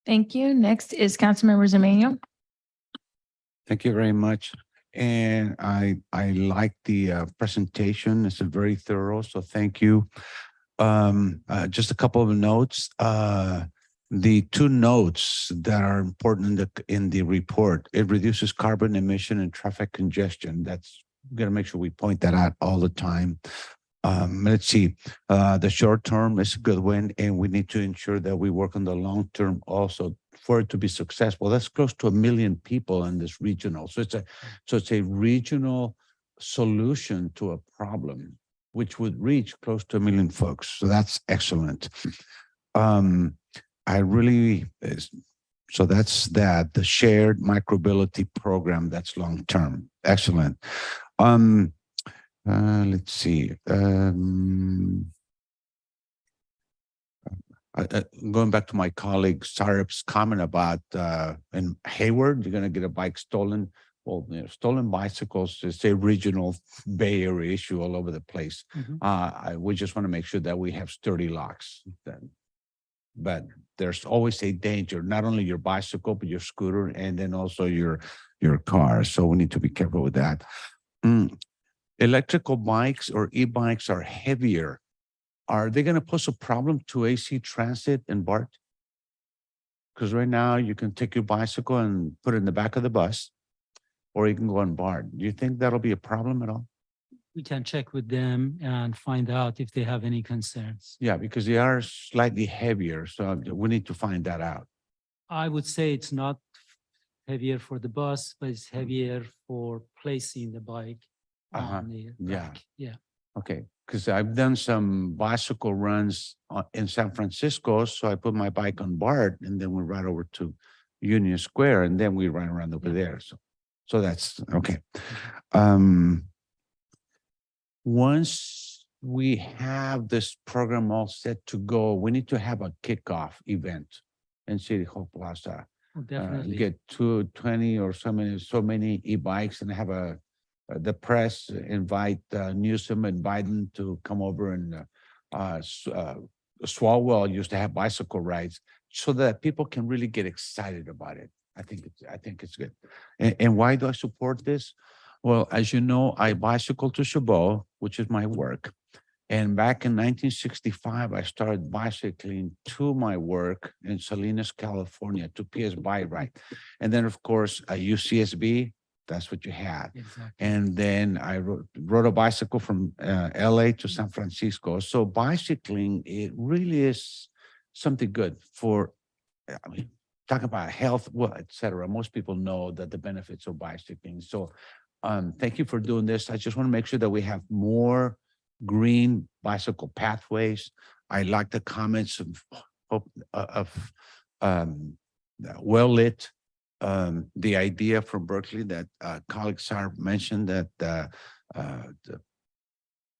Thank you. Next is Councilmember Zemeno. Thank you very much. And I like the presentation. It's very thorough, so thank you. Just a couple of notes. The two notes that are important in the report: it reduces carbon emission and traffic congestion. That's, we got to make sure we point that out all the time. Let's see, the short term is a good one, and we need to ensure that we work on the long term also for it to be successful. That's close to 1 million people in this regional. So it's a regional solution to a problem, which would reach close to 1 million folks. So that's excellent. So that's that, the shared micromobility program, that's long term. Excellent. Let's see. Going back to my colleague Sarip's comment about in Hayward, you're going to get a bike stolen. Well, stolen bicycles is a regional Bay Area issue all over the place. We just want to make sure that we have sturdy locks. But there's always a danger, not only your bicycle, but your scooter, and then also your car. So we need to be careful with that. Electrical bikes or e-bikes are heavier. Are they going to pose a problem to AC Transit and BART? Because right now you can take your bicycle and put it in the back of the bus, or you can go on BART. Do you think that'll be a problem at all? We can check with them and find out if they have any concerns. Yeah, because they are slightly heavier, so we need to find that out. I would say it's not heavier for the bus, but it's heavier for placing the bike on the back. Yeah. Okay, because I've done some bicycle runs in San Francisco, so I put my bike on BART and then we ride over to Union Square and then we run around over there. So that's okay. Once we have this program all set to go, we need to have a kickoff event in City Hall Plaza. Definitely. Get 20 or so many e-bikes and have the press invite Newsom and Biden to come over, and Swalwell used to have bicycle rides so that people can really get excited about it. I think it's good. And why do I support this? Well, as you know, I bicycle to Chabot, which is my work. And back in 1965, I started bicycling to my work in Salinas, California, to PS Bike Ride. And then, of course, a UCSB, that's what you had. Exactly. And then I rode a bicycle from LA to San Francisco. So bicycling, it really is something good for, I mean, talk about health, well, et cetera. Most people know that the benefits of bicycling. So thank you for doing this. I just want to make sure that we have more green bicycle pathways. I like the comments of well-lit. The idea from Berkeley that colleague Sarah mentioned that the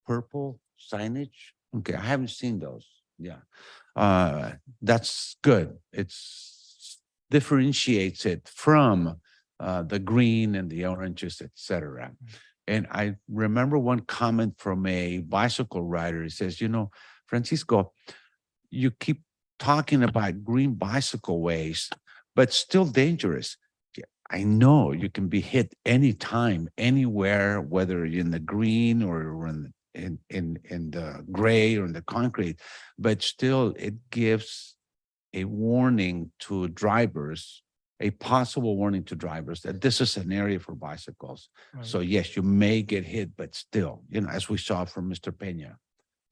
purple signage. Okay, I haven't seen those. Yeah, that's good. It's differentiates it from the green and the oranges, etc. And I remember one comment from a bicycle rider. He says, you know, Francisco, you keep talking about green bicycle ways, but still dangerous. Yeah, I know you can be hit anytime, anywhere, whether you're in the green or in the gray or in the concrete, but still it gives a warning to drivers, a possible warning to drivers that this is an area for bicycles. Right. So yes, you may get hit, but still, you know, as we saw from Mr. Peña,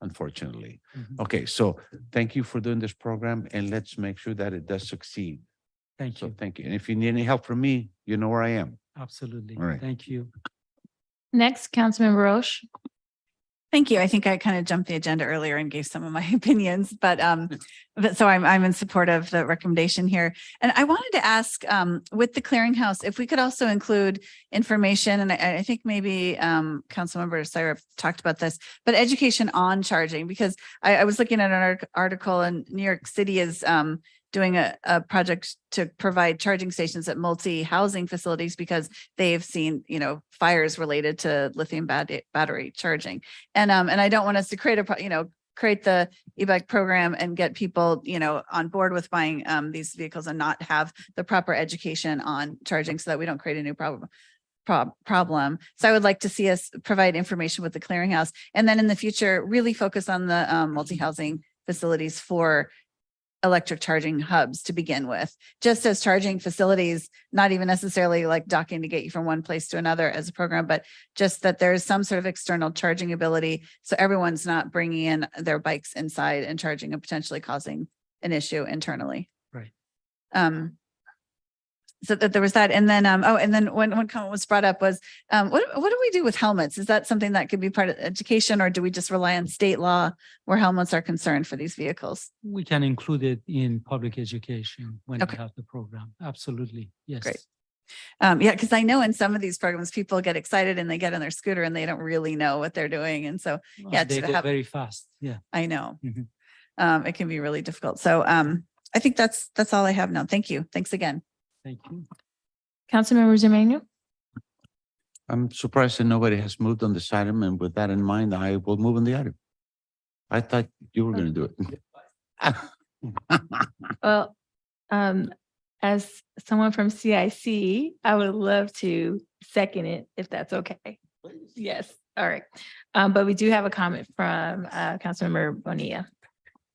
unfortunately. Mhm. Okay, so thank you for doing this program and let's make sure that it does succeed. Thank So you. thank you. And if you need any help from me, you know where I am. Absolutely. All right. Thank you. Next, Councilmember Roche. Thank you. I think I kind of jumped the agenda earlier and gave some of my opinions, but so I'm in support of the recommendation here. And I wanted to ask with the clearinghouse, if we could also include information, and I think maybe Councilmember Syra talked about this, but education on charging, because I was looking at an article and New York City is doing a project to provide charging stations at multi-housing facilities because they've seen, you know, fires related to lithium battery charging. And I don't want us to create create the e-bike program and get people, you know, on board with buying these vehicles and not have the proper education on charging so that we don't create a new problem. So I would like to see us provide information with the clearinghouse and then in the future, really focus on the multi-housing facilities for electric charging hubs to begin with, just as charging facilities, not even necessarily like docking to get you from one place to another as a program, but just that there's some sort of external charging ability. So everyone's not bringing in their bikes inside and charging and potentially causing an issue internally. Right. So that there was that. And then, and then one comment was brought up was, what do we do with helmets? Is that something that could be part of education or do we just rely on state law where helmets are concerned for these vehicles? We can include it in public education when Okay. we have the program. Absolutely. Yes. Great. Yeah, because I know in some of these programs, people get excited and they get on their scooter and they don't really know what they're doing. And so, yeah, They to go have, very fast. Yeah. I know. Mhm. It can be really difficult. So I think that's all I have now. Thank you. Thanks again. Thank you. Councilmember Zermaino. I'm surprised that nobody has moved on this item. And with that in mind, I will move on the item. I thought you were going to do it. Well, as someone from CIC, I would love to second it if that's okay. Yes, all right. But we do have a comment from Councilmember Bonilla.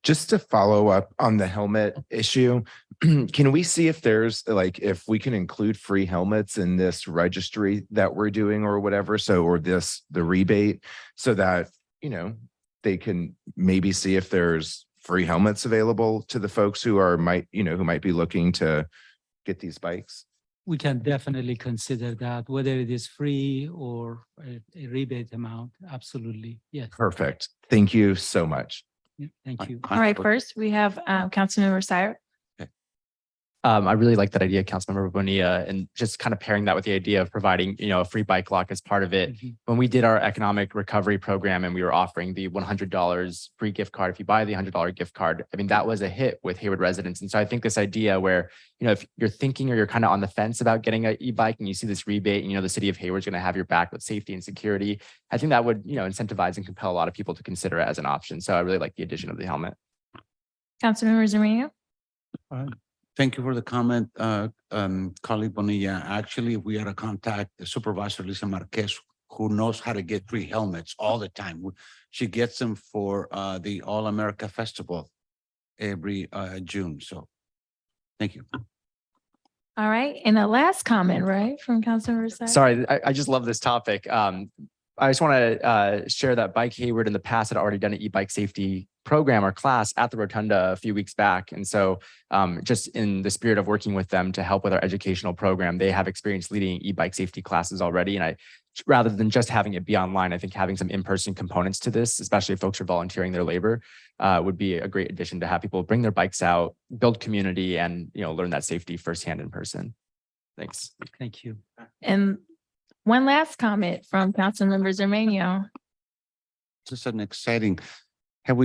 Just to follow up on the helmet issue, can we see if there's like, if we can include free helmets in this registry that we're doing or whatever? So, or the rebate so that, you know, they can maybe see if there's free helmets available to the folks who might be looking to get these bikes? We can definitely consider that, whether it is free or a rebate amount. Absolutely. Yes. Perfect. Thank you so much. Yeah, thank you. All right, first we have Councilmember Syra. I really like that idea, Councilmember Bonilla, and just kind of pairing that with the idea of providing, you know, a free bike lock as part of it. When we did our economic recovery program and we were offering the $100 free gift card, if you buy the $100 gift card, I mean, that was a hit with Hayward residents. And so I think this idea where, you know, if you're thinking or you're kind of on the fence about getting an e-bike and you see this rebate and, you know, the city of Hayward's going to have your back with safety and security, I think that would, you know, incentivize and compel a lot of people to consider it as an option. So I really like the addition of the helmet. Councilmember Zermaino. Thank you for the comment, colleague Bonilla. Actually, we had to contact the Supervisor Lisa Marquez, who knows how to get free helmets all the time. She gets them for the All America Festival every June. So thank you. All right. And the last comment, right, from Councilmember Sykes? Sorry, I just love this topic. I just want to share that Bike Hayward in the past had already done an e-bike safety program or class at the Rotunda a few weeks back. And so just in the spirit of working with them to help with our educational program, they have experience leading e-bike safety classes already. And rather than just having it be online, I think having some in-person components to this, especially if folks are volunteering their labor, would be a great addition to have people bring their bikes out, build community, and learn that safety firsthand in person. Thanks. Thank you. And one last comment from Councilmember Zermania. This is an exciting. Have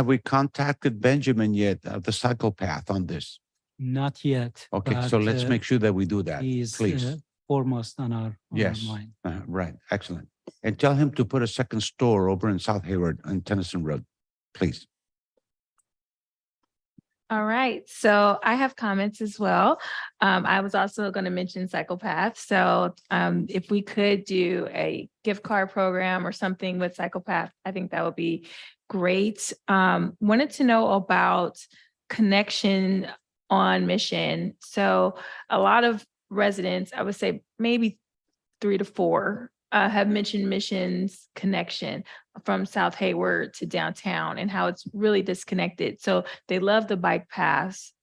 we contacted Benjamin yet, the psychopath, on this? Not yet. Okay, so but, let's make sure that we do that, He's please. foremost on our Yes, mind. right, excellent. And tell him to put a second store over in South Hayward on Tennyson Road, please. All right, so I have comments as well. I was also going to mention Psychopath. So if we could do a gift card program or something with Psychopath, I think that would be great. Wanted to know about Connection on Mission. So a lot of residents, I would say maybe 3 to 4, have mentioned Mission's connection from South Hayward to downtown and how it's really disconnected. So they love the bike paths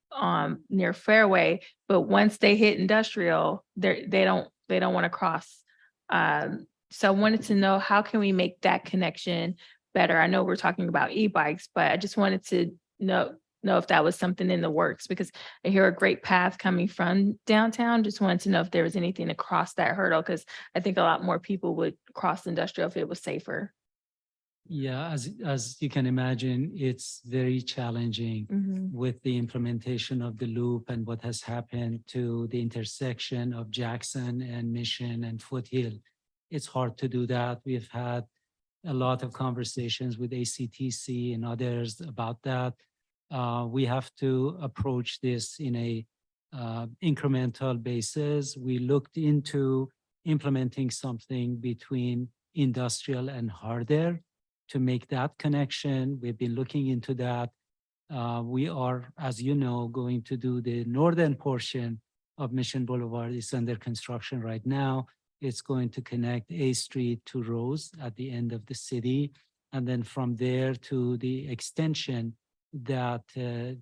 near Fairway, but once they hit industrial, they don't want to cross. So I wanted to know, how can we make that connection better? I know we're talking about e-bikes, but I just wanted to know if that was something in the works, because I hear a great path coming from downtown. Just wanted to know if there was anything to cross that hurdle, because I think a lot more people would cross industrial if it was safer. Yeah, as you can imagine, it's very challenging with the implementation of the loop and what has happened to the intersection of Jackson and Mission and Foothill. It's hard to do that. We've had a lot of conversations with ACTC and others about that. We have to approach this in a incremental basis. We looked into implementing something between industrial and Harder to make that connection. We've been looking into that. We are, as you know, going to do the northern portion of Mission Boulevard. It's under construction right now. It's going to connect A Street to Rose at the end of the city. And then from there to the extension that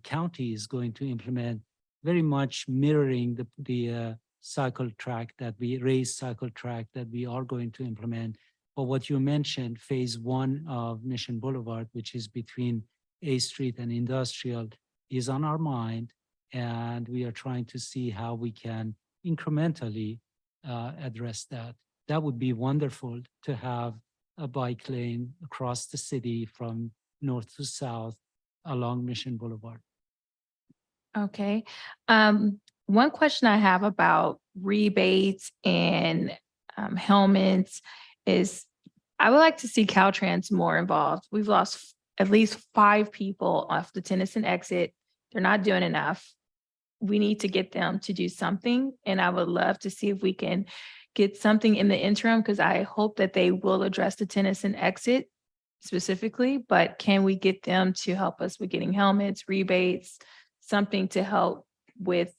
county is going to implement, very much mirroring the cycle track that we raised cycle track that we are going to implement. But what you mentioned, phase 1 of Mission Boulevard, which is between A Street and Industrial, is on our mind. And we are trying to see how we can incrementally address that. That would be wonderful to have a bike lane across the city from north to south along Mission Boulevard. Okay. One question I have about rebates and helmets is, I would like to see Caltrans more involved. We've lost at least 5 people off the Tennyson exit. They're not doing enough. We need to get them to do something. And I would love to see if we can get something in the interim, because I hope that they will address the Tennyson exit specifically, but can we get them to help us with getting helmets, rebates, something to help with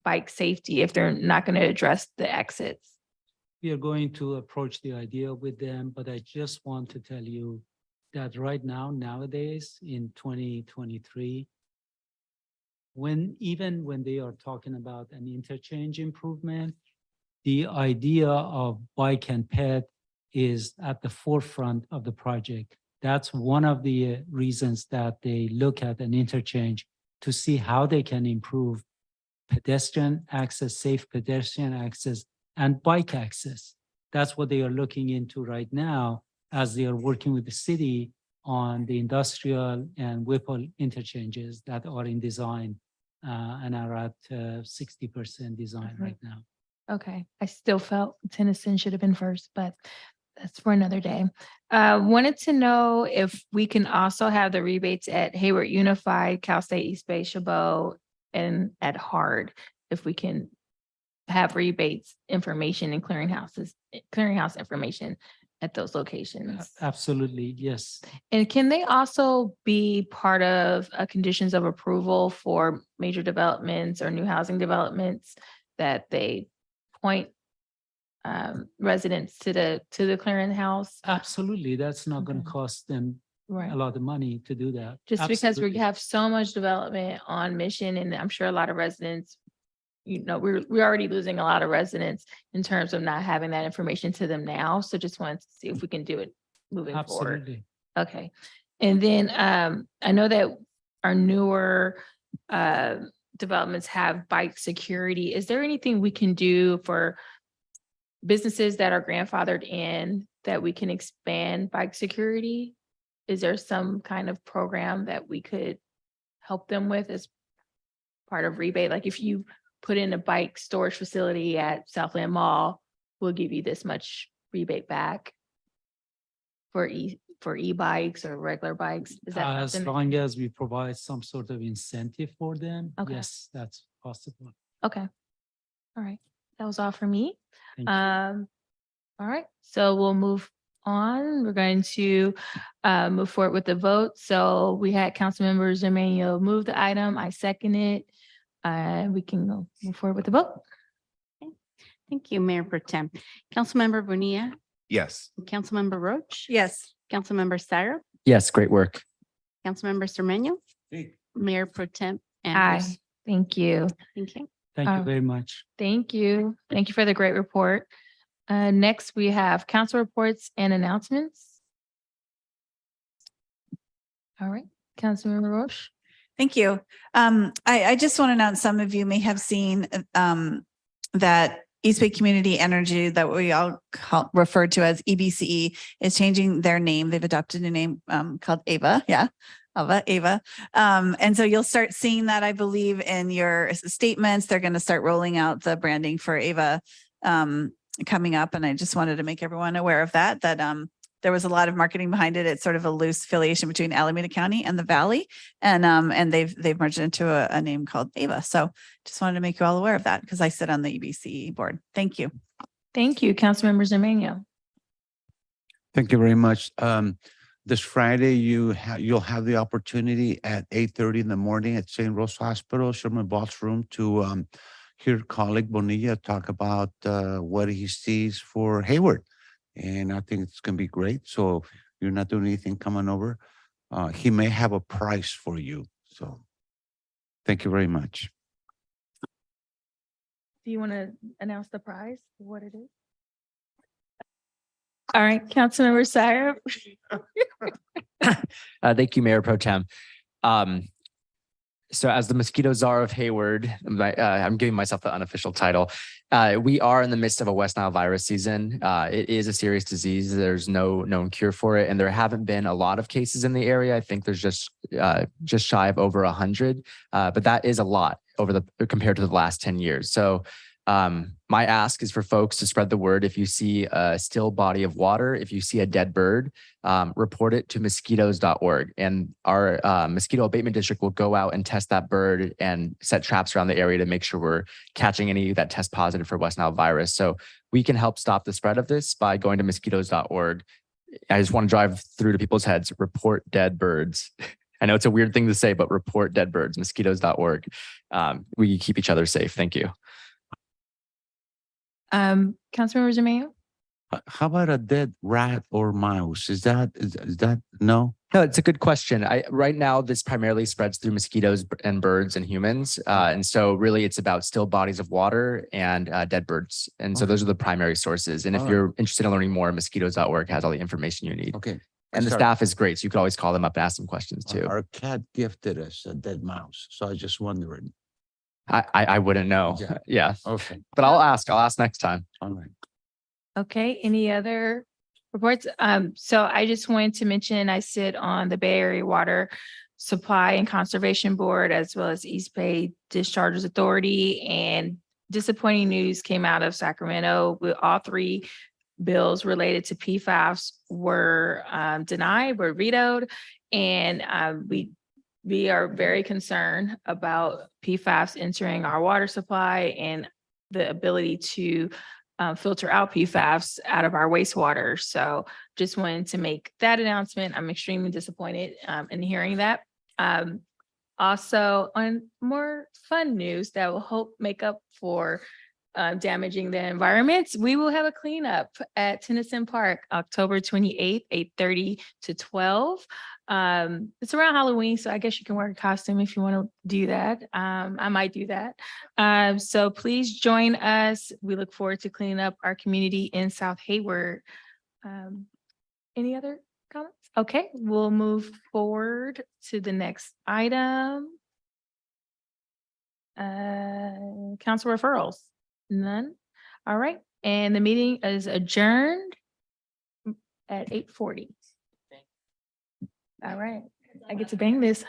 bike safety if they're not going to address the exits? We are going to approach the idea with them, but I just want to tell you that right now, nowadays in 2023, even when they are talking about an interchange improvement, the idea of bike and ped is at the forefront of the project. That's one of the reasons that they look at an interchange, to see how they can improve pedestrian access, safe pedestrian access, and bike access. That's what they are looking into right now as they are working with the city on the industrial and Whipple interchanges that are in design and are at 60% design right now. Okay, I still felt Tennyson should have been first, but that's for another day. Wanted to know if we can also have the rebates at Hayward Unified, Cal State East Bay, Chabot, and at heart if we can have rebates information and clearinghouse information at those locations. Absolutely, yes. And can they also be part of conditions of approval for major developments or new housing developments that they point residents to the clearinghouse? Absolutely. That's not going to Okay. cost them Right. a lot of money to do that. Just because we Absolutely. have so much development on Mission, and I'm sure a lot of residents, we're already losing a lot of residents in terms of not having that information to them now. So just wanted to see if we can do it moving forward. Absolutely. Okay. And then I know that our newer developments have bike security. Is there anything we can do for businesses that are grandfathered in that we can expand bike security? Is there some kind of program that we could help them with as part of rebate? Like if you put in a bike storage facility at Southland Mall, we'll give you this much rebate back for e-bikes or regular bikes. Is that As something? long as we provide some sort of incentive for them, Okay. yes, that's possible. Okay. All right. That was all for me. Thank you. All right. So we'll move on. We're going to move forward with the vote. So we had Councilmember Zermaino move the item. I second it. We can go move forward with the vote. Thank you, Mayor Pro Tem. Councilmember Bonilla, Yes. Councilmember Roach, Yes. Councilmember Syrup, Yes, great work. Councilmember Sermenio, Mayor Pro Tem Andrews. Aye. Thank you. Thank you. Thank you very much. Thank you. Thank you for the great report. Next, we have council reports and announcements. All right, Councilmember Roche. Thank you. I just want to announce, some of you may have seen that East Bay Community Energy, that we all refer to as EBCE, is changing their name. They've adopted a name called AVA. Yeah. Ava. And so you'll start seeing that, I believe, in your statements. They're going to start rolling out the branding for Ava coming up. And I just wanted to make everyone aware of that there was a lot of marketing behind it. It's sort of a loose affiliation between Alameda County and the Valley. And they've merged into a name called Ava. So just wanted to make you all aware of that because I sit on the EBC board. Thank you. Thank you, Councilmember Zermaino. Thank you very much. This Friday, you'll have the opportunity at 8:30 in the morning at St. Rose Hospital, Sherman Ballroom, to hear colleague Bonilla talk about what he sees for Hayward. And I think it's going to be great. So if you're not doing anything coming over, he may have a prize for you. So thank you very much. Do you want to announce the prize, what it is? All right, Councilmember Syrup. Thank you, Mayor Pro Tem. So as the mosquito czar of Hayward, I'm giving myself the unofficial title. We are in the midst of a West Nile virus season. It is a serious disease. There's no known cure for it. And there haven't been a lot of cases in the area. I think there's just shy of over 100, but that is a lot compared to the last 10 years. So my ask is for folks to spread the word. If you see a still body of water, if you see a dead bird, report it to mosquitoes.org. And our mosquito abatement district will go out and test that bird and set traps around the area to make sure we're catching any that test positive for West Nile virus. So we can help stop the spread of this by going to mosquitoes.org. I just want to drive through to people's heads, report dead birds. I know it's a weird thing to say, but report dead birds, mosquitoes.org. We keep each other safe. Thank you. Councilmember Zermaino? How about a dead rat or mouse? Is that no? No, it's a good question. Right now, this primarily spreads through mosquitoes and birds and humans. And so really it's about still bodies of water and dead birds. And so those are the primary sources. And if you're interested in learning more, mosquitoes.org has all the information you need. Okay. And the staff is great. So you could always call them up and ask them questions too. Our cat gifted us a dead mouse. So I just wondered. I wouldn't know. Yeah. Okay. But I'll ask next time. All right. Okay, any other reports? So I just wanted to mention, I sit on the Bay Area Water Supply and Conservation Board, as well as East Bay Discharges Authority, and disappointing news came out of Sacramento with all three bills related to PFAS were denied, were vetoed. And we we are very concerned about PFAS entering our water supply and the ability to filter out PFAS out of our wastewater. So just wanted to make that announcement. I'm extremely disappointed in hearing that. Also, on more fun news that will help make up for damaging the environment, we will have a cleanup at Tennyson Park, October 28th, 8:30 to 12. It's around Halloween, so I guess you can wear a costume if you want to do that. I might do that. So please join us. We look forward to cleaning up our community in South Hayward. Any other comments? Okay, we'll move forward to the next item. Council referrals, none. All right, and the meeting is adjourned at 8:40. All right, I get to bang this.